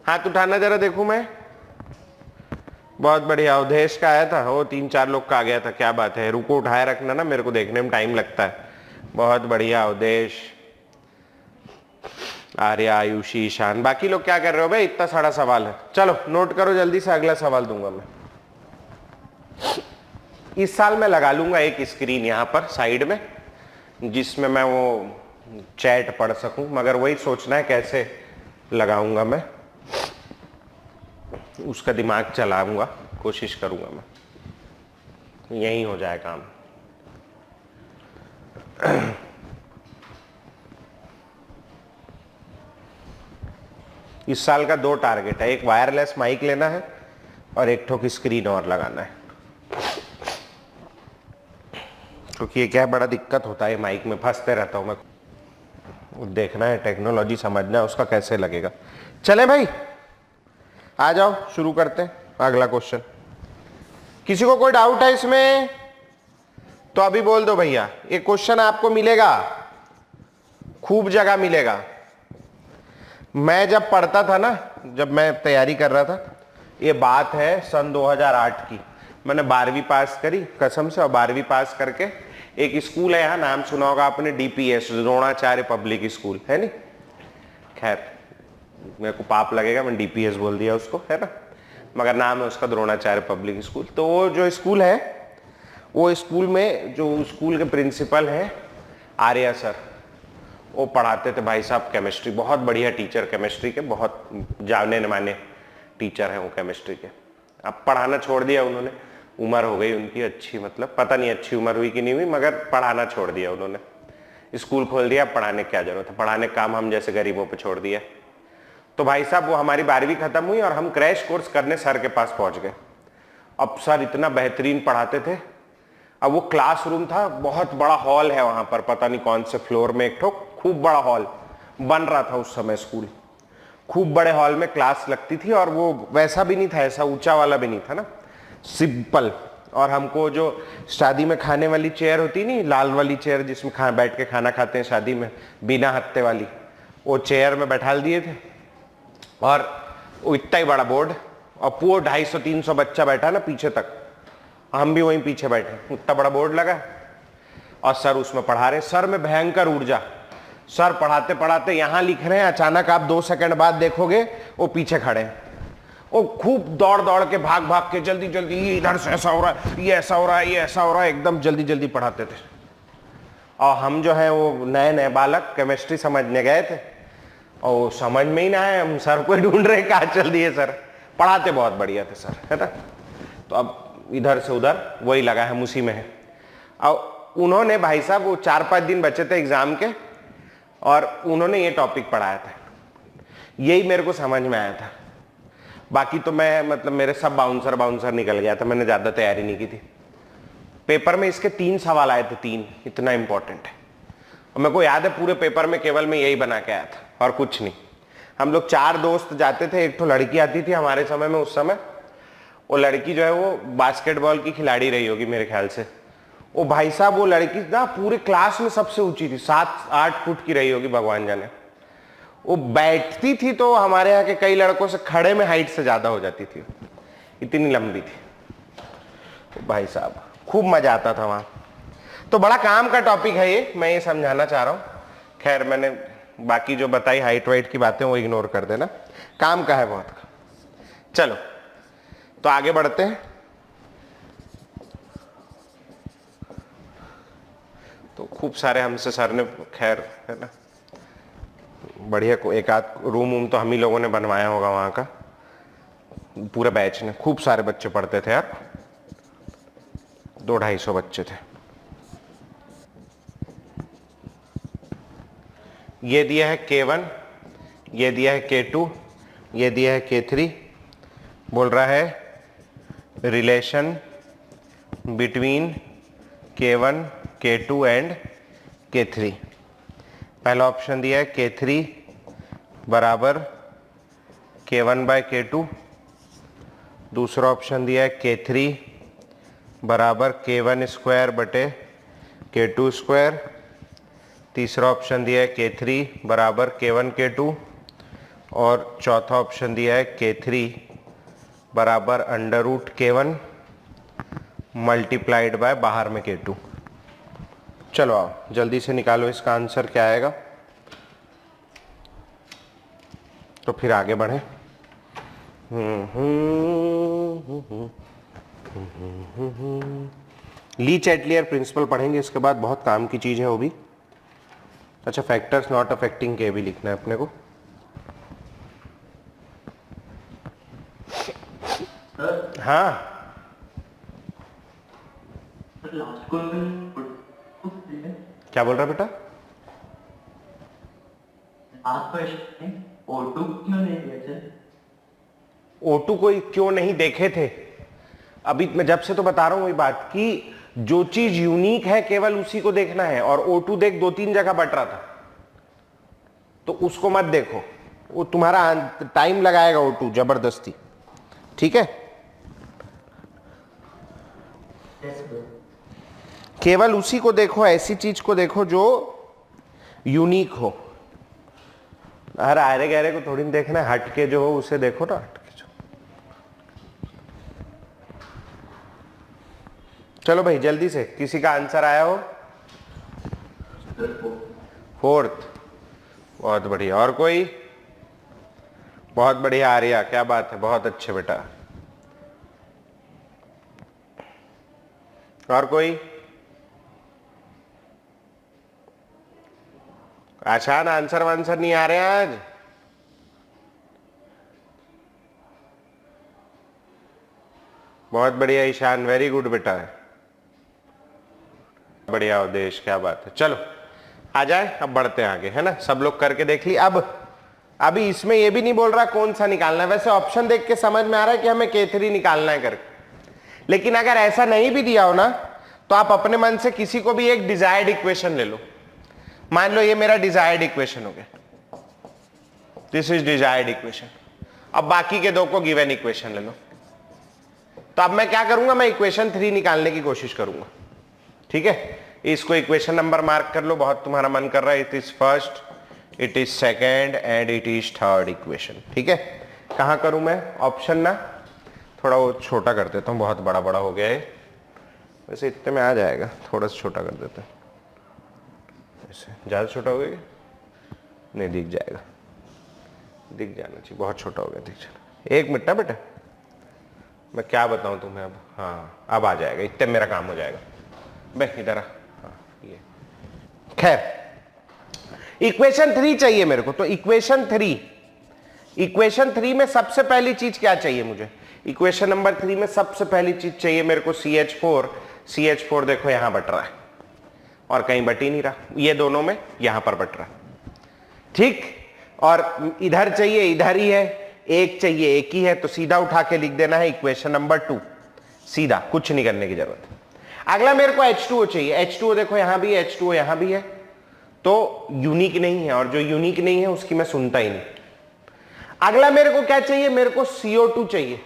हाथ उठाना जरा देखूं मैं। बहुत बढ़िया, अवधेश का आया था। वो 3-4 लोग का आ गया था। क्या बात है, रुको उठाए रखना ना, मेरे को देखने में टाइम लगता है। बहुत बढ़िया अवधेश, आर्या, आयुषी, ईशान। बाकी लोग क्या कर रहे हो भाई? इतना सारा सवाल है। चलो नोट करो जल्दी से, अगला सवाल दूंगा मैं। इस साल मैं लगा लूंगा एक स्क्रीन यहां पर साइड में, जिसमें मैं वो चैट पढ़ सकूं, मगर वही सोचना है कैसे लगाऊंगा मैं, उसका दिमाग चलाऊंगा, कोशिश करूंगा मैं। यही हो जाए काम। इस साल का 2 टारगेट है, एक वायरलेस माइक लेना है और एक ठोक स्क्रीन और लगाना है। क्योंकि ये क्या बड़ा दिक्कत होता है, माइक में फंसते रहता हूं मैं। देखना है, टेक्नोलॉजी समझना है उसका कैसे लगेगा। चले भाई आ जाओ, शुरू करते हैं अगला क्वेश्चन। किसी को कोई डाउट है इसमें तो अभी बोल दो भैया। ये क्वेश्चन आपको मिलेगा, खूब जगह मिलेगा। मैं जब पढ़ता था ना, जब मैं तैयारी कर रहा था, ये बात है सन 2008 की। मैंने 12वीं पास करी कसम से, और 12वीं पास करके एक स्कूल है यहाँ, नाम सुना होगा आपने, DPS, द्रोणाचार्य पब्लिक स्कूल, है नहीं? खैर मेरे को पाप लगेगा, मैं DPS बोल दिया उसको, है ना, मगर नाम है उसका द्रोणाचार्य पब्लिक स्कूल। तो वो जो स्कूल है, वो स्कूल में जो स्कूल के प्रिंसिपल हैं आर्या सर, वो पढ़ाते थे भाई साहब केमिस्ट्री। बहुत बढ़िया टीचर केमिस्ट्री के, बहुत जाने माने टीचर हैं वो केमिस्ट्री के। अब पढ़ाना छोड़ दिया उन्होंने, उम्र हो गई उनकी अच्छी, मतलब पता नहीं अच्छी उम्र हुई कि नहीं हुई, मगर पढ़ाना छोड़ दिया उन्होंने। स्कूल खोल दिया, पढ़ाने की क्या जरूरत है, पढ़ाने का काम हम जैसे गरीबों पे छोड़ दिया। तो भाई साहब वो हमारी 12वीं खत्म हुई और हम क्रैश कोर्स करने सर के पास पहुंच गए। अब सर इतना बेहतरीन पढ़ाते थे। अब वो क्लासरूम था, बहुत बड़ा हॉल है वहां पर, पता नहीं कौन से फ्लोर में, एक ठो खूब बड़ा हॉल बन रहा था उस समय स्कूल। खूब बड़े हॉल में क्लास लगती थी, और वो वैसा भी नहीं था, ऐसा ऊंचा वाला भी नहीं था ना, सिंपल। और हमको जो शादी में खाने वाली चेयर होती नहीं, लाल वाली चेयर जिसमें बैठ के खाना खाते हैं शादी में, बिना हत्ते वाली, वो चेयर में बैठा दिए थे। और वो इतना ही बड़ा बोर्ड, और पूरा 250-300 बच्चा बैठा ना पीछे तक, हम भी वहीं पीछे बैठे, उतना बड़ा बोर्ड लगा और सर उसमें पढ़ा रहे। सर में भयंकर ऊर्जा, सर पढ़ाते पढ़ाते यहां लिख रहे हैं, अचानक आप 2 सेकंड बाद देखोगे वो पीछे खड़े हैं। वो खूब दौड़ दौड़ के, भाग भाग के, जल्दी जल्दी, ये इधर से ऐसा हो रहा है, ये ऐसा हो रहा है, ये ऐसा हो रहा है, एकदम जल्दी जल्दी पढ़ाते थे। और हम जो है वो नए नए बालक केमिस्ट्री समझने गए थे, और समझ में ही ना आए, हम सर को ढूंढ रहे, कहाँ चल दिए सर। पढ़ाते बहुत बढ़िया थे सर, है ना। तो अब इधर से उधर वही लगा है, उसी में है। और उन्होंने भाई साहब वो 4-5 दिन बचे थे एग्जाम के, और उन्होंने ये टॉपिक पढ़ाया था, यही मेरे को समझ में आया था। बाकी तो मैं मतलब मेरे सब बाउंसर निकल गया था, मैंने ज्यादा तैयारी नहीं की थी। पेपर में इसके 3 सवाल आए थे, 3, इतना इंपॉर्टेंट है। और मेरे को याद है पूरे पेपर में केवल मैं यही बना के आया था और कुछ नहीं। हम लोग 4 दोस्त जाते थे, एक तो लड़की आती थी हमारे समय में, उस समय वो लड़की जो है वो बास्केटबॉल की खिलाड़ी रही होगी मेरे ख्याल से। वो भाई साहब वो लड़की ना पूरे क्लास में सबसे ऊंची थी, 7-8 फुट की रही होगी भगवान जाने। वो बैठती थी तो हमारे यहाँ के कई लड़कों से खड़े में हाइट से ज्यादा हो जाती थी, इतनी लंबी थी। तो भाई साहब खूब मजा आता था वहां। तो बड़ा काम का टॉपिक है ये, मैं ये समझाना चाह रहा हूं। खैर मैंने बाकी जो बताई हाइट वाइट की बातें वो इग्नोर कर देना, काम का है बहुत। चलो तो आगे बढ़ते हैं। तो खूब सारे हमसे सर ने, खैर है ना, बढ़िया को एक आध रूम तो हम ही लोगों ने बनवाया होगा वहां का, पूरे बैच ने। खूब सारे बच्चे पढ़ते थे यार, 200-250 बच्चे थे। ये दिया है K1, ये दिया है K2, ये दिया है K3। बोल रहा है relation between K1, K2 and K3। पहला ऑप्शन दिया है K3 बराबर K1 बाय K2। दूसरा ऑप्शन दिया है K3 बराबर K1 स्क्वायर बटे K2 स्क्वायर। तीसरा ऑप्शन दिया है K3 बराबर K1 K2 और चौथा ऑप्शन दिया है K3 बराबर under root K1 multiplied by बाहर में K2। चलो आओ जल्दी से निकालो इसका आंसर क्या आएगा, तो फिर आगे बढ़े। ली चैटलियर प्रिंसिपल पढ़ेंगे इसके बाद, बहुत काम की चीज है वो भी। अच्छा, फैक्टर्स नॉट अफेक्टिंग के भी लिखना है अपने को। हाँ लास्ट क्वेश्चन क्या बोल रहा बेटा? लास्ट क्वेश्चन O2 क्यों नहीं दिया सर? O2 को क्यों नहीं देखे थे? अभी मैं जब से तो बता रहा हूं वही बात कि जो चीज यूनिक है केवल उसी को देखना है, और O2 देख 2-3 जगह बट रहा था तो उसको मत देखो, वो तुम्हारा टाइम लगाएगा O2 जबरदस्ती। ठीक है, केवल उसी को देखो, ऐसी चीज को देखो जो यूनिक हो। हर आरे गहरे को थोड़ी देखना है, हट के जो हो उसे देखो ना, हट के जो। चलो भाई जल्दी से, किसी का आंसर आया हो? 4th, बहुत बढ़िया। और कोई? बहुत बढ़िया आर्या, क्या बात है, बहुत अच्छे बेटा। और कोई? आसान आंसर वांसर नहीं आ रहे हैं आज? बहुत बढ़िया ईशान, वेरी गुड बेटा, बढ़िया उद्देश, क्या बात है। चलो आ जाए, अब बढ़ते हैं आगे, है ना। सब लोग करके देख ली। अब अभी इसमें ये भी नहीं बोल रहा कौन सा निकालना है, वैसे ऑप्शन देख के समझ में आ रहा है कि हमें K3 निकालना है करके। लेकिन अगर ऐसा नहीं भी दिया हो ना, तो आप अपने मन से किसी को भी एक डिजायर्ड इक्वेशन ले लो। मान लो ये मेरा डिजायर्ड इक्वेशन हो गया, दिस इज डिजायर्ड इक्वेशन। अब बाकी के दो को गिवन इक्वेशन ले लो। तो अब मैं क्या करूंगा, मैं इक्वेशन 3 निकालने की कोशिश करूंगा। ठीक है, इसको इक्वेशन नंबर मार्क कर लो, बहुत तुम्हारा मन कर रहा है। It is first, it is second and it is third equation. ठीक है, कहां करूं मैं ऑप्शन ना, थोड़ा वो छोटा कर देता हूं, बहुत बड़ा बड़ा हो गया है। वैसे इतने में आ जाएगा, थोड़ा सा छोटा कर देते हैं। ऐसे ज़्यादा छोटा हो गया, नहीं दिख जाएगा, दिख जाना चाहिए, बहुत छोटा हो गया, दिख जाना। 1 मिनट ना बेटा, मैं क्या बताऊं तुम्हें अब। हाँ अब आ जाएगा, इतने मेरा काम हो जाएगा। बे इधर आ, हाँ ये। खैर इक्वेशन 3 चाहिए मेरे को, तो इक्वेशन 3 में सबसे पहली चीज क्या चाहिए मुझे? इक्वेशन नंबर 3 में सबसे पहली चीज चाहिए मेरे को CH4 देखो यहां बट रहा है और कहीं बट ही नहीं रहा, ये दोनों में यहां पर बट रहा। ठीक, और इधर चाहिए, इधर ही है, एक चाहिए, एक ही है, तो सीधा उठा के लिख देना है इक्वेशन नंबर 2, सीधा, कुछ नहीं करने की जरूरत। अगला मेरे को H2O चाहिए। H2O देखो यहां भी है, H2O यहां भी है, तो यूनिक नहीं है, और जो यूनिक नहीं है उसकी मैं सुनता ही नहीं। अगला मेरे को क्या चाहिए, मेरे को CO2 चाहिए।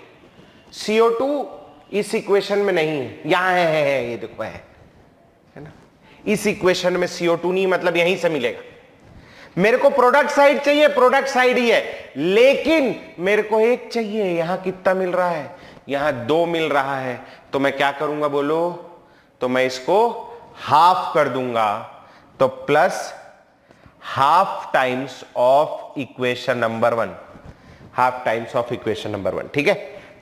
CO2 इस इक्वेशन में नहीं है, यहां है, ये देखो है ना। इस इक्वेशन में CO2 नहीं, मतलब यहीं से मिलेगा। मेरे को प्रोडक्ट साइड चाहिए, प्रोडक्ट साइड ही है, लेकिन मेरे को एक चाहिए। यहां कितना मिल रहा है, यहां 2 मिल रहा है, तो मैं क्या करूंगा बोलो, तो मैं इसको हाफ कर दूंगा, तो plus half times of equation number 1, half times of equation number 1। ठीक है,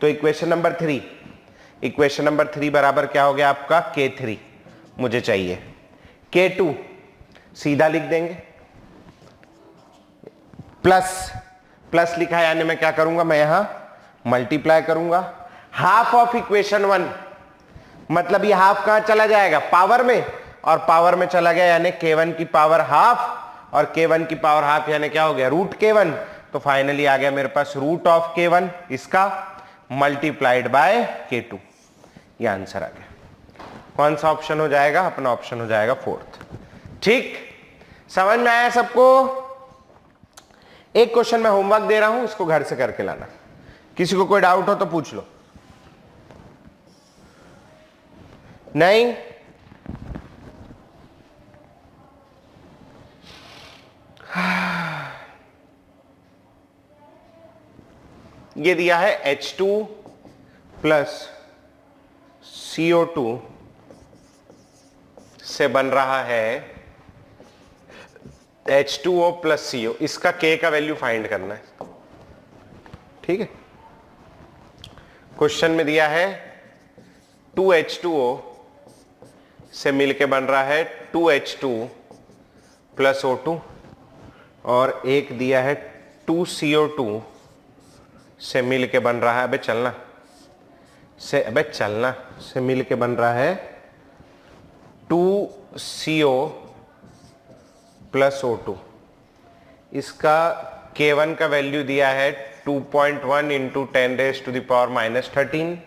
तो इक्वेशन नंबर 3 बराबर क्या हो गया आपका, K3 मुझे चाहिए। K2 सीधा लिख देंगे, प्लस लिखा है, यानी मैं क्या करूंगा, मैं यहां मल्टीप्लाई करूंगा। हाफ ऑफ इक्वेशन 1, मतलब ये हाफ कहां चला जाएगा, पावर में, और पावर में चला गया, यानी K1 की पावर हाफ, और K1 की पावर हाफ यानी क्या हो गया, रूट K1। तो फाइनली आ गया मेरे पास रूट ऑफ K1 इसका मल्टीप्लाइड बाय K2, ये आंसर आ गया। कौन सा ऑप्शन हो जाएगा, अपना ऑप्शन हो जाएगा 4th। ठीक, समझ में आया सबको? एक क्वेश्चन मैं होमवर्क दे रहा हूं, इसको घर से करके लाना। किसी को कोई डाउट हो तो पूछ लो। नहीं, ये दिया है H2 प्लस CO2 से बन रहा है H2O प्लस CO, इसका K का वैल्यू फाइंड करना है। ठीक है, क्वेश्चन में दिया है 2H2O से मिलके बन रहा है 2H2 प्लस O2, और एक दिया है 2CO2 से मिलके बन रहा है, अबे चलना से मिलके बन रहा है 2CO प्लस O2। इसका K1 का वैल्यू दिया है 2.1 इंटू 10⁻⁻13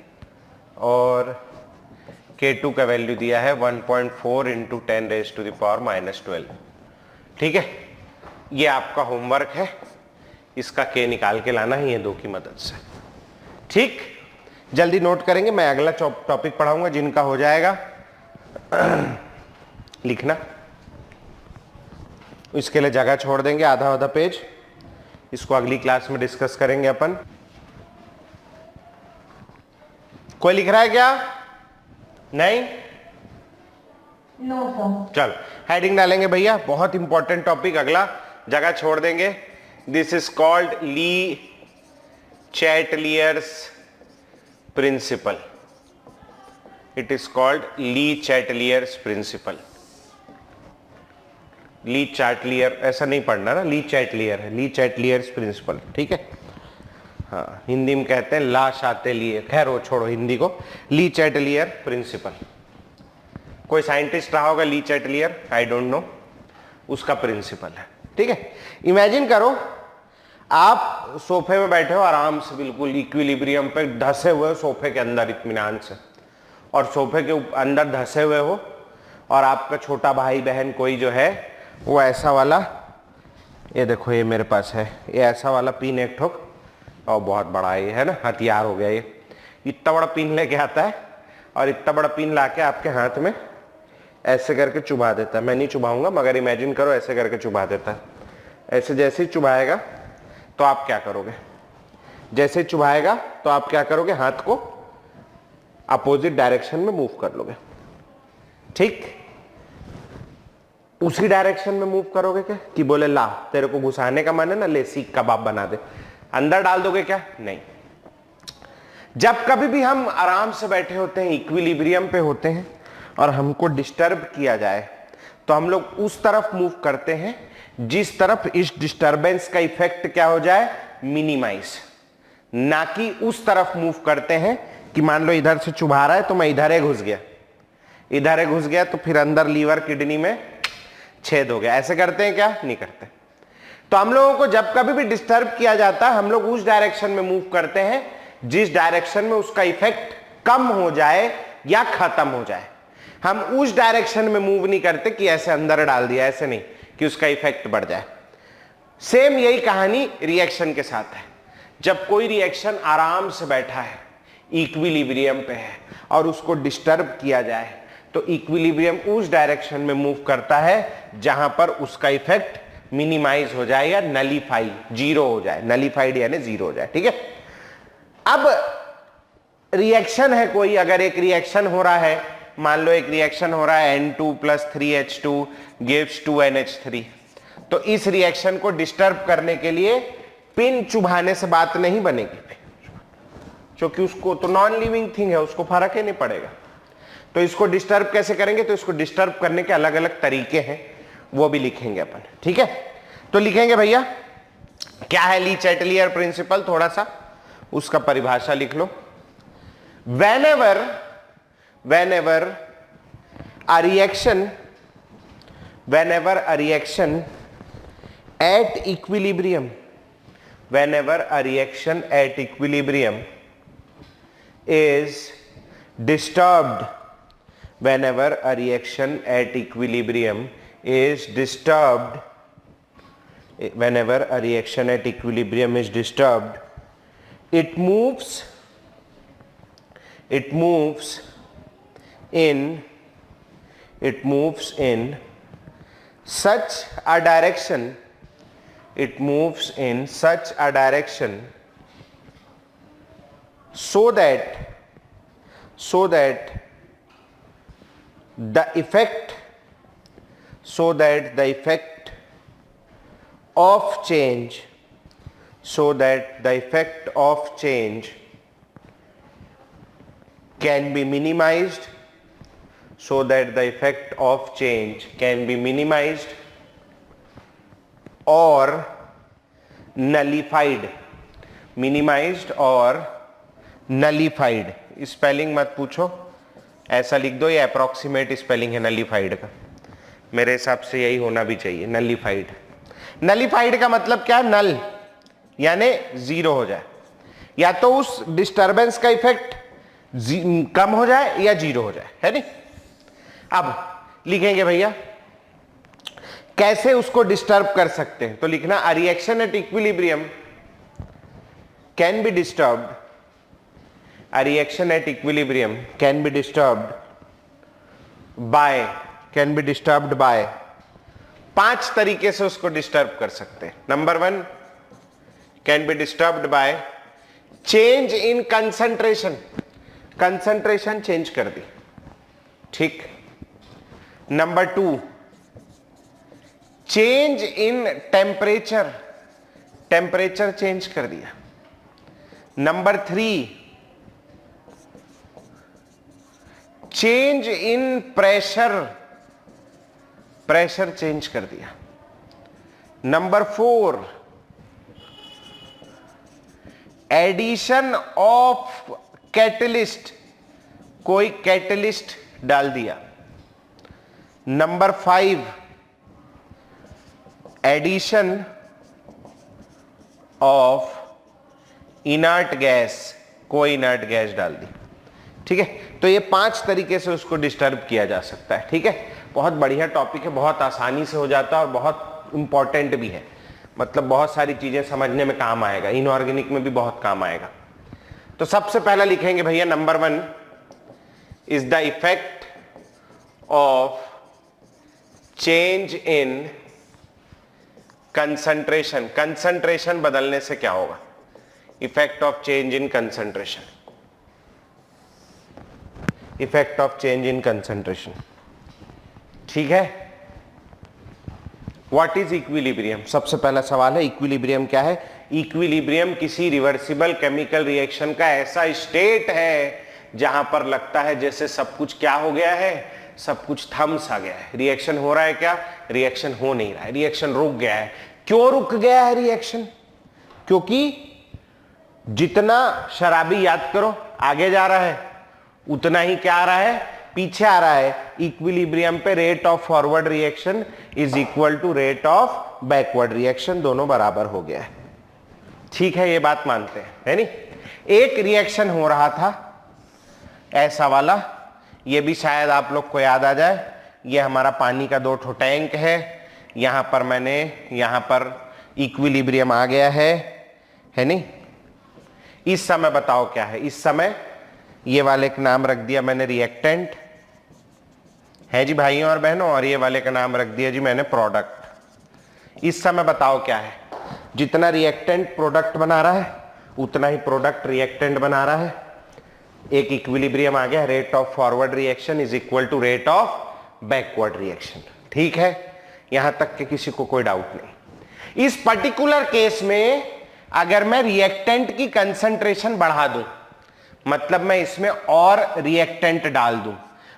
और K2 का वैल्यू दिया है 1.4 इंटू 10⁻⁻12। ठीक है, ये आपका होमवर्क है, इसका K निकाल के लाना ही है 2 की मदद से। ठीक, जल्दी नोट करेंगे, मैं अगला टॉपिक पढ़ाऊंगा, जिनका हो जाएगा लिखना, इसके लिए जगह छोड़ देंगे आधा पेज, इसको अगली क्लास में डिस्कस करेंगे अपन। कोई लिख रहा है क्या? नहीं, नो सर। चल हेडिंग डालेंगे भैया, बहुत इंपॉर्टेंट टॉपिक, अगला जगह छोड़ देंगे। This is called le Chatelier's principle, it is called le Chatelier's principle. Le Chatelier ऐसा नहीं पढ़ना ना, ली चैटलियर है, ली चैटलियर्स प्रिंसिपल। ठीक है, हाँ, हिंदी में कहते हैं ला शाते लिए, खैर वो छोड़ो हिंदी को, ली चैटलियर प्रिंसिपल। कोई साइंटिस्ट रहा होगा ली चैटलियर, आई डोंट नो, उसका प्रिंसिपल है। ठीक है, इमेजिन करो आप सोफे में बैठे हो आराम से, बिल्कुल इक्विलिब्रियम पे धसे हुए सोफे के अंदर इत्मीनान से, और सोफे के अंदर धसे हुए हो, और आपका छोटा भाई बहन कोई जो है वो ऐसा वाला, ये देखो ये मेरे पास है, ये ऐसा वाला पिन एक ठोक, और बहुत बड़ा ये है ना, हथियार हो गया ये, इतना बड़ा पिन लेके आता है और इतना बड़ा पिन लाके आपके हाथ में ऐसे करके चुभा देता है। मैं नहीं चुभाऊंगा, मगर इमेजिन करो ऐसे करके चुभा देता है। ऐसे जैसे ही चुभाएगा तो आप क्या करोगे? जैसे ही चुभाएगा तो आप क्या करोगे? हाथ को अपोजिट डायरेक्शन में मूव कर लोगे। ठीक, उसी डायरेक्शन में मूव करोगे क्या कि बोले ला तेरे को घुसाने का मन है ना, ले सीख कबाब बना दे, अंदर डाल दोगे क्या? नहीं। जब कभी भी हम आराम से बैठे होते हैं, इक्विलिब्रियम पे होते हैं, और हमको डिस्टर्ब किया जाए तो हम लोग उस तरफ मूव करते हैं जिस तरफ इस डिस्टर्बेंस का इफेक्ट क्या हो जाए? मिनिमाइज। ना कि उस तरफ मूव करते हैं कि मान लो इधर से चुभा रहा है तो मैं इधर घुस गया, इधर घुस गया तो फिर अंदर लीवर किडनी में छेद हो गया। ऐसे करते हैं क्या? नहीं करते। तो हम लोगों को जब कभी भी डिस्टर्ब किया जाता है, हम लोग उस डायरेक्शन में मूव करते हैं जिस डायरेक्शन में उसका इफेक्ट कम हो जाए या खत्म हो जाए। हम उस डायरेक्शन में मूव नहीं करते कि ऐसे अंदर डाल दिया, ऐसे नहीं कि उसका इफेक्ट बढ़ जाए। सेम यही कहानी रिएक्शन के साथ है। जब कोई रिएक्शन आराम से बैठा है, इक्विलिब्रियम पे है, और उसको डिस्टर्ब किया जाए तो इक्विलिब्रियम उस डायरेक्शन में मूव करता है जहां पर उसका इफेक्ट मिनिमाइज हो जाए या नलीफाई, जीरो हो जाए। नलीफाइड यानी जीरो हो जाए। ठीक है, अब रिएक्शन है कोई, अगर एक रिएक्शन हो रहा है, मान लो एक रिएक्शन हो रहा है N2 + 3H2 gives 2NH3, तो इस रिएक्शन को डिस्टर्ब करने के लिए पिन चुभाने से बात नहीं बनेगी, क्योंकि उसको तो नॉन लिविंग थिंग है, उसको फर्क ही नहीं पड़ेगा। तो इसको डिस्टर्ब कैसे करेंगे? तो इसको डिस्टर्ब करने के अलग अलग तरीके हैं, वो भी लिखेंगे अपन। ठीक है, तो लिखेंगे भैया क्या है ली चैटलियर प्रिंसिपल, थोड़ा सा उसका परिभाषा लिख लो। whenever a reaction at equilibrium, whenever a reaction at equilibrium is disturbed, whenever a reaction at equilibrium is disturbed, whenever a reaction at equilibrium is disturbed, it moves in such a direction, it moves in such a direction so that the effect of change can be minimized, or nullified. Spelling मत पूछो, ऐसा लिख दो, ये approximate spelling है nullified का, मेरे हिसाब से यही होना भी चाहिए, नलिफाइड का मतलब क्या है? नल यानी जीरो हो जाए, या तो उस डिस्टरबेंस का इफेक्ट कम हो जाए या जीरो हो जाए, है नहीं। अब लिखेंगे भैया कैसे उसको डिस्टर्ब कर सकते हैं, तो लिखना a reaction at equilibrium can be disturbed, a reaction at equilibrium can be disturbed by 5 तरीके से उसको डिस्टर्ब कर सकते हैं। Number 1 can be disturbed by change in concentration, concentration change कर दी, ठीक। Number 2 change in temperature, temperature change कर दिया। Number 3 change in pressure, pressure change कर दिया। नंबर 4 एडिशन ऑफ कैटलिस्ट, कोई कैटलिस्ट डाल दिया। Number 5 addition of inert gas, कोई इनर्ट गैस डाल दी, ठीक है। तो ये 5 तरीके से उसको डिस्टर्ब किया जा सकता है, ठीक है। बहुत बढ़िया टॉपिक है, बहुत आसानी से हो जाता है और बहुत इंपॉर्टेंट भी है, मतलब बहुत सारी चीजें समझने में काम आएगा, इनऑर्गेनिक में भी बहुत काम आएगा। तो सबसे पहला लिखेंगे भैया number 1 is the effect of change in concentration, concentration बदलने से क्या होगा, effect of change in concentration, effect of change in concentration, ठीक है। व्हाट इज इक्विलिब्रियम, सबसे पहला सवाल है इक्विलिब्रियम क्या है। इक्विलिब्रियम किसी रिवर्सिबल केमिकल रिएक्शन का ऐसा स्टेट है जहां पर लगता है जैसे सब कुछ क्या हो गया है, सब कुछ थम सा गया है। रिएक्शन हो रहा है क्या, रिएक्शन हो नहीं रहा है, रिएक्शन रुक गया है। क्यों रुक गया है रिएक्शन, क्योंकि जितना शराबी, याद करो, आगे जा रहा है उतना ही क्या आ रहा है, पीछे आ रहा है। इक्विलिब्रियम पे rate of forward reaction is equal to rate of backward reaction, दोनों बराबर हो गया है, ठीक है। ये बात मानते हैं, है नहीं। एक रिएक्शन हो रहा था ऐसा वाला, ये भी शायद आप लोग को याद आ जाए, ये हमारा पानी का 2 ठो टैंक है, यहां पर मैंने, यहां पर इक्विलिब्रियम आ गया है नहीं। इस समय बताओ क्या है, इस समय ये वाले का नाम रख दिया मैंने रिएक्टेंट, है जी भाइयों और बहनों, और ये वाले का नाम रख दिया जी मैंने प्रोडक्ट। इस समय बताओ क्या है, जितना रिएक्टेंट प्रोडक्ट बना रहा है उतना ही प्रोडक्ट रिएक्टेंट बना रहा है। एक इक्विलिब्रियम आ गया, rate of forward reaction is equal to rate of backward reaction, ठीक है। यहां तक कि किसी को कोई डाउट नहीं। इस पर्टिकुलर केस में अगर मैं रिएक्टेंट की कंसंट्रेशन बढ़ा दूं, मतलब मैं इसमें और रिएक्टेंट डाल दूं,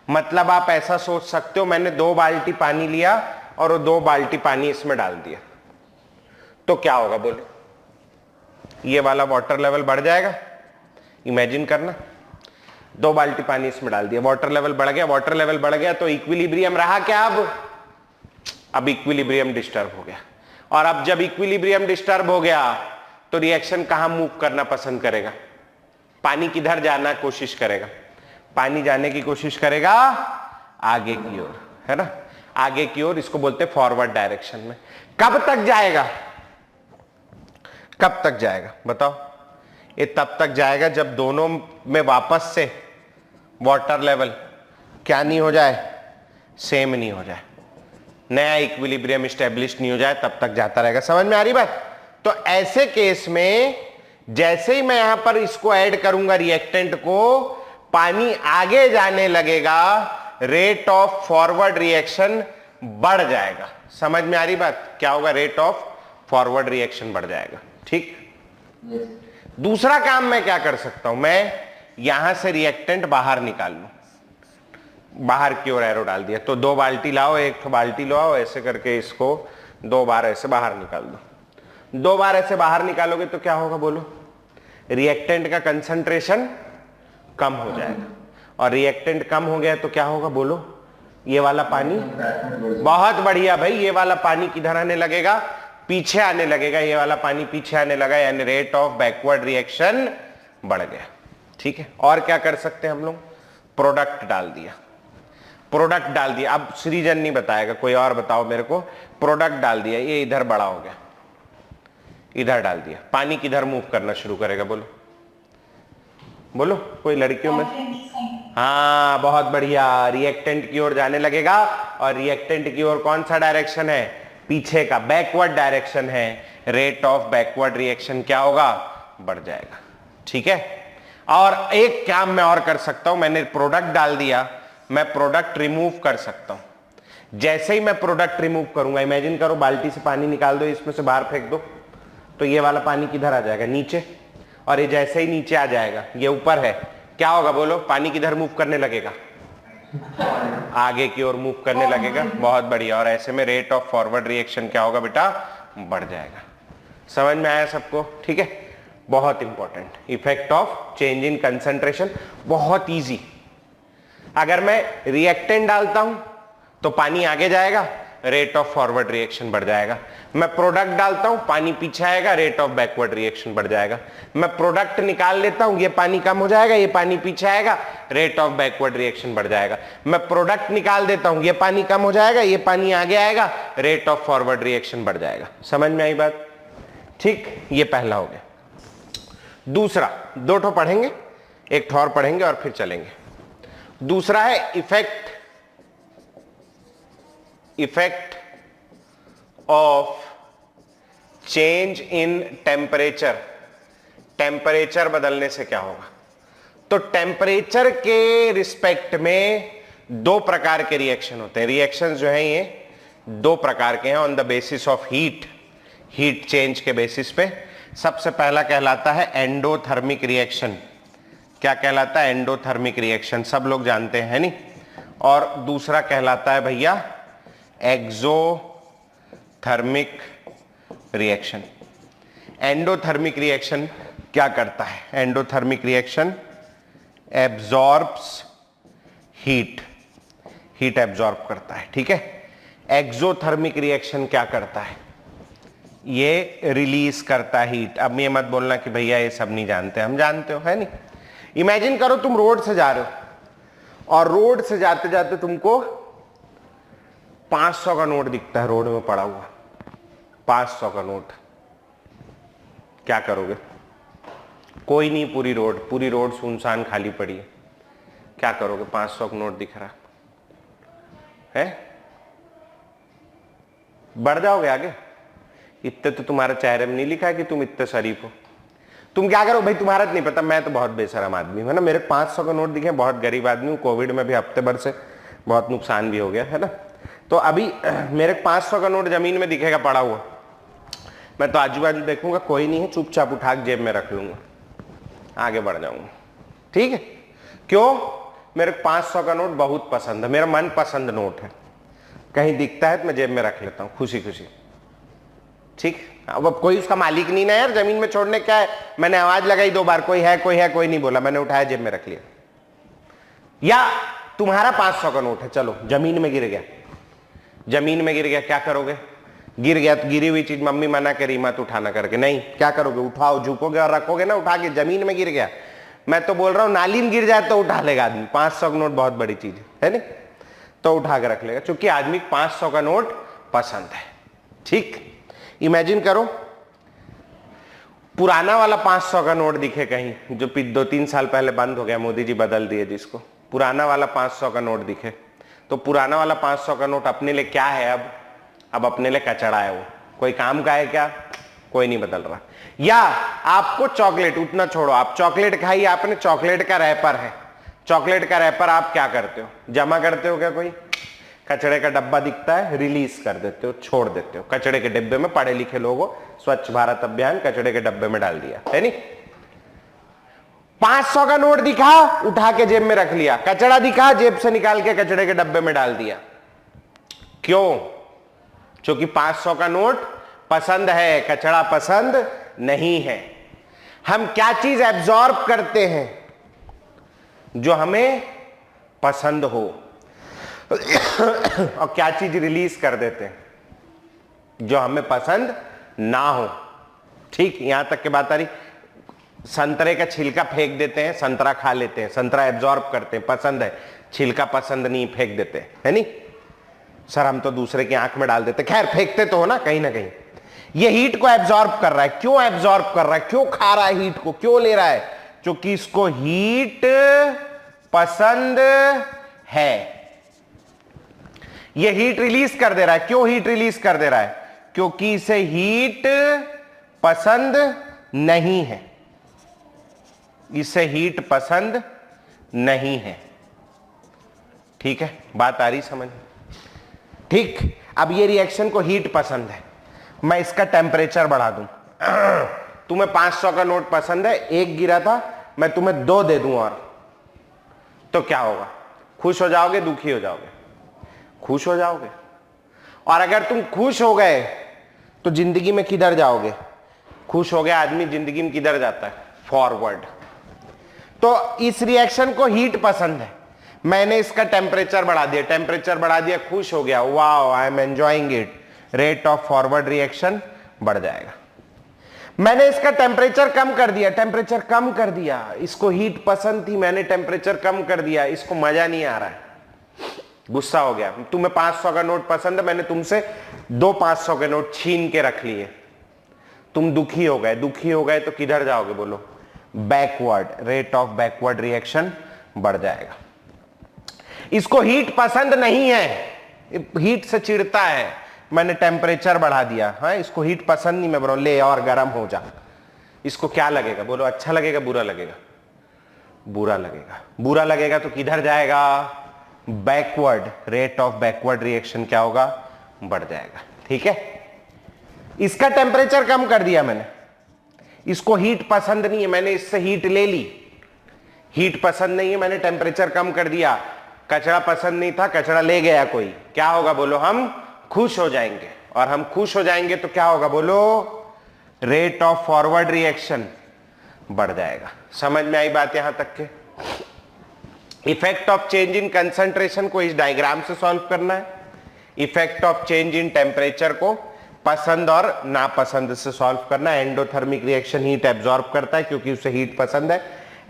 मतलब आप ऐसा सोच सकते हो मैंने 2 बाल्टी पानी लिया और वो 2 बाल्टी पानी इसमें डाल दिया, तो क्या होगा बोलो, ये वाला वाटर लेवल बढ़ जाएगा। इमेजिन करना, 2 बाल्टी पानी इसमें डाल दिया, वाटर लेवल बढ़ गया, वाटर लेवल बढ़ गया तो इक्विलिब्रियम रहा क्या, अब इक्विलिब्रियम डिस्टर्ब हो गया। और अब जब इक्विलिब्रियम डिस्टर्ब हो गया तो रिएक्शन कहां मूव करना पसंद करेगा, पानी किधर जाना कोशिश करेगा, पानी जाने की कोशिश करेगा आगे की ओर, है ना, आगे की ओर, इसको बोलते हैं फॉरवर्ड डायरेक्शन में। कब तक जाएगा, कब तक जाएगा बताओ, ये तब तक जाएगा जब दोनों में वापस से वाटर लेवल क्या नहीं हो जाए, सेम नहीं हो जाए, नया इक्विलिब्रियम स्टेब्लिश नहीं हो जाए, तब तक जाता रहेगा। समझ में आ रही बात? तो ऐसे केस में जैसे ही मैं यहां पर इसको ऐड करूंगा रिएक्टेंट को, पानी आगे जाने लगेगा, रेट ऑफ फॉरवर्ड रिएक्शन बढ़ जाएगा। समझ में आ रही बात? क्या होगा? रेट ऑफ फॉरवर्ड रिएक्शन बढ़ जाएगा। ठीक। दूसरा काम मैं क्या कर सकता हूं, मैं यहां से रिएक्टेंट बाहर निकाल लूं, बाहर की ओर एरो डाल दिया, तो 2 बाल्टी लाओ, एक तो बाल्टी लो आओ, ऐसे करके इसको 2 बार ऐसे बाहर निकाल दो। 2 बार ऐसे बाहर निकालोगे तो क्या होगा बोलो? रिएक्टेंट का कंसंट्रेशन कम हो जाएगा, और रिएक्टेंट कम हो गया तो क्या होगा बोलो? ये वाला पानी, बहुत बढ़िया भाई, ये वाला पानी किधर आने लगेगा? पीछे आने लगेगा। ये वाला पानी पीछे आने लगा, यानी रेट ऑफ बैकवर्ड रिएक्शन बढ़ गया। ठीक है। और क्या कर सकते हैं हम लोग? प्रोडक्ट डाल दिया, प्रोडक्ट डाल दिया। अब सृजन नहीं बताएगा, कोई और बताओ मेरे को। प्रोडक्ट डाल दिया, ये इधर बड़ा हो गया, इधर डाल दिया, पानी किधर मूव करना शुरू करेगा बोलो? बोलो कोई लड़कियों में? हाँ बहुत बढ़िया, रिएक्टेंट की ओर जाने लगेगा, और रिएक्टेंट की ओर कौन सा डायरेक्शन है? पीछे का, बैकवर्ड डायरेक्शन है। रेट ऑफ बैकवर्ड रिएक्शन क्या होगा? बढ़ जाएगा। ठीक है। और एक काम मैं और कर सकता हूं, मैंने प्रोडक्ट डाल दिया, मैं प्रोडक्ट रिमूव कर सकता हूं। जैसे ही मैं प्रोडक्ट रिमूव करूंगा, इमेजिन करो बाल्टी से पानी निकाल दो, इसमें से बाहर फेंक दो, तो ये वाला पानी किधर आ जाएगा? नीचे। और ये जैसे ही नीचे आ जाएगा, ये ऊपर है, क्या होगा बोलो? पानी किधर मूव करने लगेगा? आगे की ओर मूव करने लगेगा। बहुत बढ़िया। और ऐसे में रेट ऑफ फॉरवर्ड रिएक्शन क्या होगा बेटा? बढ़ जाएगा। समझ में आया सबको? ठीक है। बहुत important effect of change in concentration, बहुत इजी। अगर मैं रिएक्टेंट डालता हूं तो पानी आगे जाएगा, रेट ऑफ फॉरवर्ड रिएक्शन बढ़ जाएगा। मैं प्रोडक्ट डालता हूं, पानी पीछे आएगा, रेट ऑफ बैकवर्ड रिएक्शन बढ़ जाएगा। मैं प्रोडक्ट निकाल लेता हूं, ये पानी कम हो जाएगा, ये पानी पीछे आएगा, रेट ऑफ बैकवर्ड रिएक्शन बढ़ जाएगा। मैं प्रोडक्ट निकाल देता हूं, ये पानी कम हो जाएगा, ये पानी आगे आएगा, रेट ऑफ फॉरवर्ड रिएक्शन बढ़ जाएगा। समझ में आई बात? ठीक। ये पहला हो गया। दूसरा, 2 ठो पढ़ेंगे, एक ठो और पढ़ेंगे और फिर चलेंगे। दूसरा है effect of change in temperature. Temperature बदलने से क्या होगा? तो टेम्परेचर के रिस्पेक्ट में 2 प्रकार के रिएक्शन होते हैं। रिएक्शन जो है ये 2 प्रकार के हैं on the basis of heat change के बेसिस पे। सबसे पहला कहलाता है एंडोथर्मिक रिएक्शन। क्या कहलाता है? एंडोथर्मिक रिएक्शन, सब लोग जानते हैं नहीं। और दूसरा कहलाता है भैया एक्सोथर्मिक रिएक्शन। एंडोथर्मिक रिएक्शन क्या करता है? Endothermic reaction absorbs heat absorb करता है। ठीक है। एक्सोथर्मिक रिएक्शन क्या करता है? ये रिलीज करता है हीट। अब ये मत बोलना कि भैया ये सब नहीं जानते, हम जानते हो, है नहीं। इमेजिन करो तुम रोड से जा रहे हो, और रोड से जाते जाते तुमको 500 का नोट दिखता है रोड में पड़ा हुआ, 500 का नोट। क्या करोगे? कोई नहीं, पूरी रोड सुनसान खाली पड़ी है। क्या करोगे? 500 का नोट दिख रहा है, बढ़ जाओगे आगे? इतने तो तुम्हारे चेहरे में नहीं लिखा है कि तुम इतने शरीफ हो। तुम क्या करो भाई? तुम्हारा तो नहीं पता, मैं तो बहुत बेशरम आदमी हूं, है ना। मेरे 500 का नोट दिखे, बहुत गरीब आदमी हूं, कोविड में भी हफ्ते भर से बहुत नुकसान भी हो गया, है ना। तो अभी मेरे 500 का नोट जमीन में दिखेगा पड़ा हुआ, मैं तो आजू बाजू देखूंगा, कोई नहीं है, चुपचाप उठा के जेब में रख लूंगा, आगे बढ़ जाऊंगा। ठीक है। क्यों? मेरे 500 का नोट बहुत पसंद है, मेरा मन पसंद नोट है। कहीं दिखता है तो मैं जेब में रख लेता हूं खुशी खुशी। ठीक। अब कोई उसका मालिक नहीं ना यार, जमीन में छोड़ने क्या है। मैंने आवाज लगाई 2 बार, कोई है, कोई नहीं बोला, मैंने उठाया जेब में रख लिया। या तुम्हारा 500 का नोट है, चलो जमीन में गिर गया, क्या करोगे? गिर गया तो गिरी हुई चीज मम्मी मना करी मत उठाना करके, नहीं, क्या करोगे? उठाओ, झुकोगे और रखोगे ना उठा के। जमीन में गिर गया, मैं तो बोल रहा हूं नाली में गिर जाए तो उठा लेगा आदमी। 500 का नोट बहुत बड़ी चीज है नहीं, तो उठा के रख लेगा, क्योंकि आदमी 500 का नोट पसंद है। ठीक। इमेजिन करो पुराना वाला 500 का नोट दिखे कहीं, जो 2-3 साल पहले बंद हो गया, मोदी जी बदल दिए जिसको, पुराना वाला 500 का नोट दिखे, तो पुराना वाला 500 का नोट अपने लिए क्या है? अब अपने लिए कचड़ा है। वो कोई काम का है क्या? कोई नहीं बदल रहा। या आपको चॉकलेट, उतना छोड़ो, आप चॉकलेट खाई, आपने चॉकलेट का रैपर है, चॉकलेट का रैपर आप क्या करते हो? जमा करते हो क्या? कोई कचड़े का डब्बा दिखता है, रिलीज कर देते हो, छोड़ देते हो कचड़े के डिब्बे में। पढ़े लिखे लोगों, स्वच्छ भारत अभियान कचड़े के डब्बे में डाल दिया है नहीं। 500 का नोट दिखा, उठा के जेब में रख लिया, कचड़ा दिखा, जेब से निकाल के कचड़े के डब्बे में डाल दिया। क्यों? क्योंकि 500 का नोट पसंद है, कचड़ा पसंद नहीं है। हम क्या चीज एब्जॉर्ब करते हैं? जो हमें पसंद हो, और क्या चीज रिलीज कर देते हैं? जो हमें पसंद ना हो। ठीक, यहां तक की बात आ रही। संतरे का छिलका फेंक देते हैं, संतरा खा लेते हैं, संतरा एब्जॉर्ब करते हैं, पसंद है, छिलका पसंद नहीं, फेंक देते हैं, है नहीं? सर हम तो दूसरे की आंख में डाल देते, खैर फेंकते तो हो ना कहीं ना कहीं। ये हीट को एब्जॉर्ब कर रहा है। क्यों एब्जॉर्ब कर रहा है? क्यों खा रहा है हीट को? क्यों ले रहा है? क्योंकि इसको हीट पसंद है। ये हीट रिलीज कर दे रहा है। क्यों हीट रिलीज कर दे रहा है? क्योंकि इसे हीट पसंद नहीं है। इसे हीट पसंद नहीं है। ठीक है, बात आ रही समझ? ठीक, अब ये रिएक्शन को हीट पसंद है, मैं इसका टेम्परेचर बढ़ा दूं। तुम्हें 500 का नोट पसंद है, एक गिरा था, मैं तुम्हें 2 दे दूं और, तो क्या होगा? खुश हो जाओगे, दुखी हो जाओगे? खुश हो जाओगे। और अगर तुम खुश हो गए तो जिंदगी में किधर जाओगे? खुश हो गया आदमी जिंदगी में किधर जाता है? फॉरवर्ड। तो इस रिएक्शन को हीट पसंद है, मैंने इसका टेम्परेचर बढ़ा दिया, टेम्परेचर बढ़ा दिया, खुश हो गया, wow I am enjoying it, rate of forward reaction बढ़ जाएगा। मैंने इसका टेम्परेचर कम कर दिया, टेम्परेचर कम कर दिया, इसको हीट पसंद थी, मैंने टेम्परेचर कम कर दिया, इसको मजा नहीं आ रहा है, गुस्सा हो गया। तुम्हें 500 का नोट पसंद है, मैंने तुमसे 2 500 के नोट छीन के रख लिए, तुम दुखी हो गए। दुखी हो गए तो किधर जाओगे? बोलो, backward, rate of backward reaction बढ़ जाएगा। इसको हीट पसंद नहीं है, हीट से चिढ़ता है, मैंने टेम्परेचर बढ़ा दिया। हाँ, इसको हीट पसंद नहीं, मैं बोलो ले और गर्म हो जा। इसको क्या लगेगा? बोलो, अच्छा लगेगा, बुरा लगेगा? बुरा लगेगा। बुरा लगेगा तो किधर जाएगा? Backward, rate of backward reaction क्या होगा? बढ़ जाएगा। ठीक है, इसका टेम्परेचर कम कर दिया मैंने, इसको हीट पसंद नहीं है, मैंने इससे हीट ले ली, हीट पसंद नहीं है, मैंने टेम्परेचर कम कर दिया। कचरा पसंद नहीं था, कचरा ले गया कोई, क्या होगा? बोलो, हम खुश हो जाएंगे। और हम खुश हो जाएंगे तो क्या होगा? बोलो, रेट ऑफ फॉरवर्ड रिएक्शन बढ़ जाएगा। समझ में आई बात यहां तक के? Effect of change in concentration को इस डायग्राम से सॉल्व करना है। Effect of change in temperature को पसंद और नापसंद से सॉल्व करना है। एंडोथर्मिक रिएक्शन हीट एब्जॉर्ब करता है क्योंकि उसे हीट पसंद है।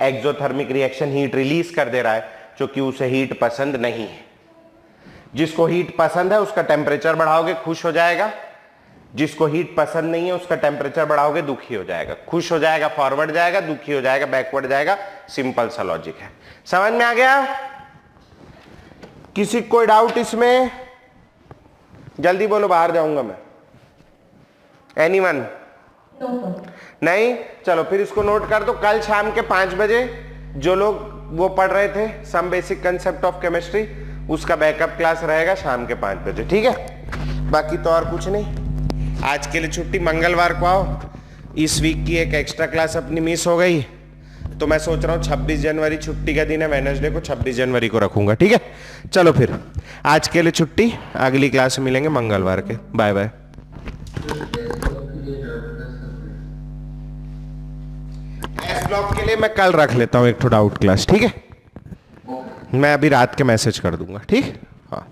एक्सोथर्मिक रिएक्शन हीट रिलीज कर दे रहा है क्योंकि उसे हीट पसंद नहीं है। जिसको हीट पसंद है उसका टेम्परेचर बढ़ाओगे, खुश हो जाएगा। जिसको हीट पसंद नहीं है उसका टेम्परेचर बढ़ाओगे, दुखी हो जाएगा। खुश हो जाएगा, फॉरवर्ड जाएगा, दुखी हो जाएगा, बैकवर्ड जाएगा। सिंपल सा लॉजिक है। समझ में आ गया? किसी कोई डाउट इसमें? जल्दी बोलो, बाहर जाऊंगा मैं। एनीवन? नहीं? चलो फिर इसको नोट कर दो। कल शाम के 5 बजे जो लोग वो पढ़ रहे थे some basic concept of chemistry, उसका बैकअप क्लास रहेगा शाम के 5 बजे। ठीक है, बाकी तो और कुछ नहीं। आज के लिए छुट्टी, मंगलवार को आओ। इस वीक की एक एक्स्ट्रा क्लास अपनी मिस हो गई तो मैं सोच रहा हूँ 26 जनवरी छुट्टी का दिन है, वेडनेसडे को 26 जनवरी को रखूंगा। ठीक है, चलो फिर आज के लिए छुट्टी, अगली क्लास में मिलेंगे मंगलवार के। Bye bye. एस ब्लॉक के लिए मैं कल रख लेता हूँ एक ठो डाउट क्लास। ठीक है, मैं अभी रात के मैसेज कर दूंगा। ठीक, हाँ।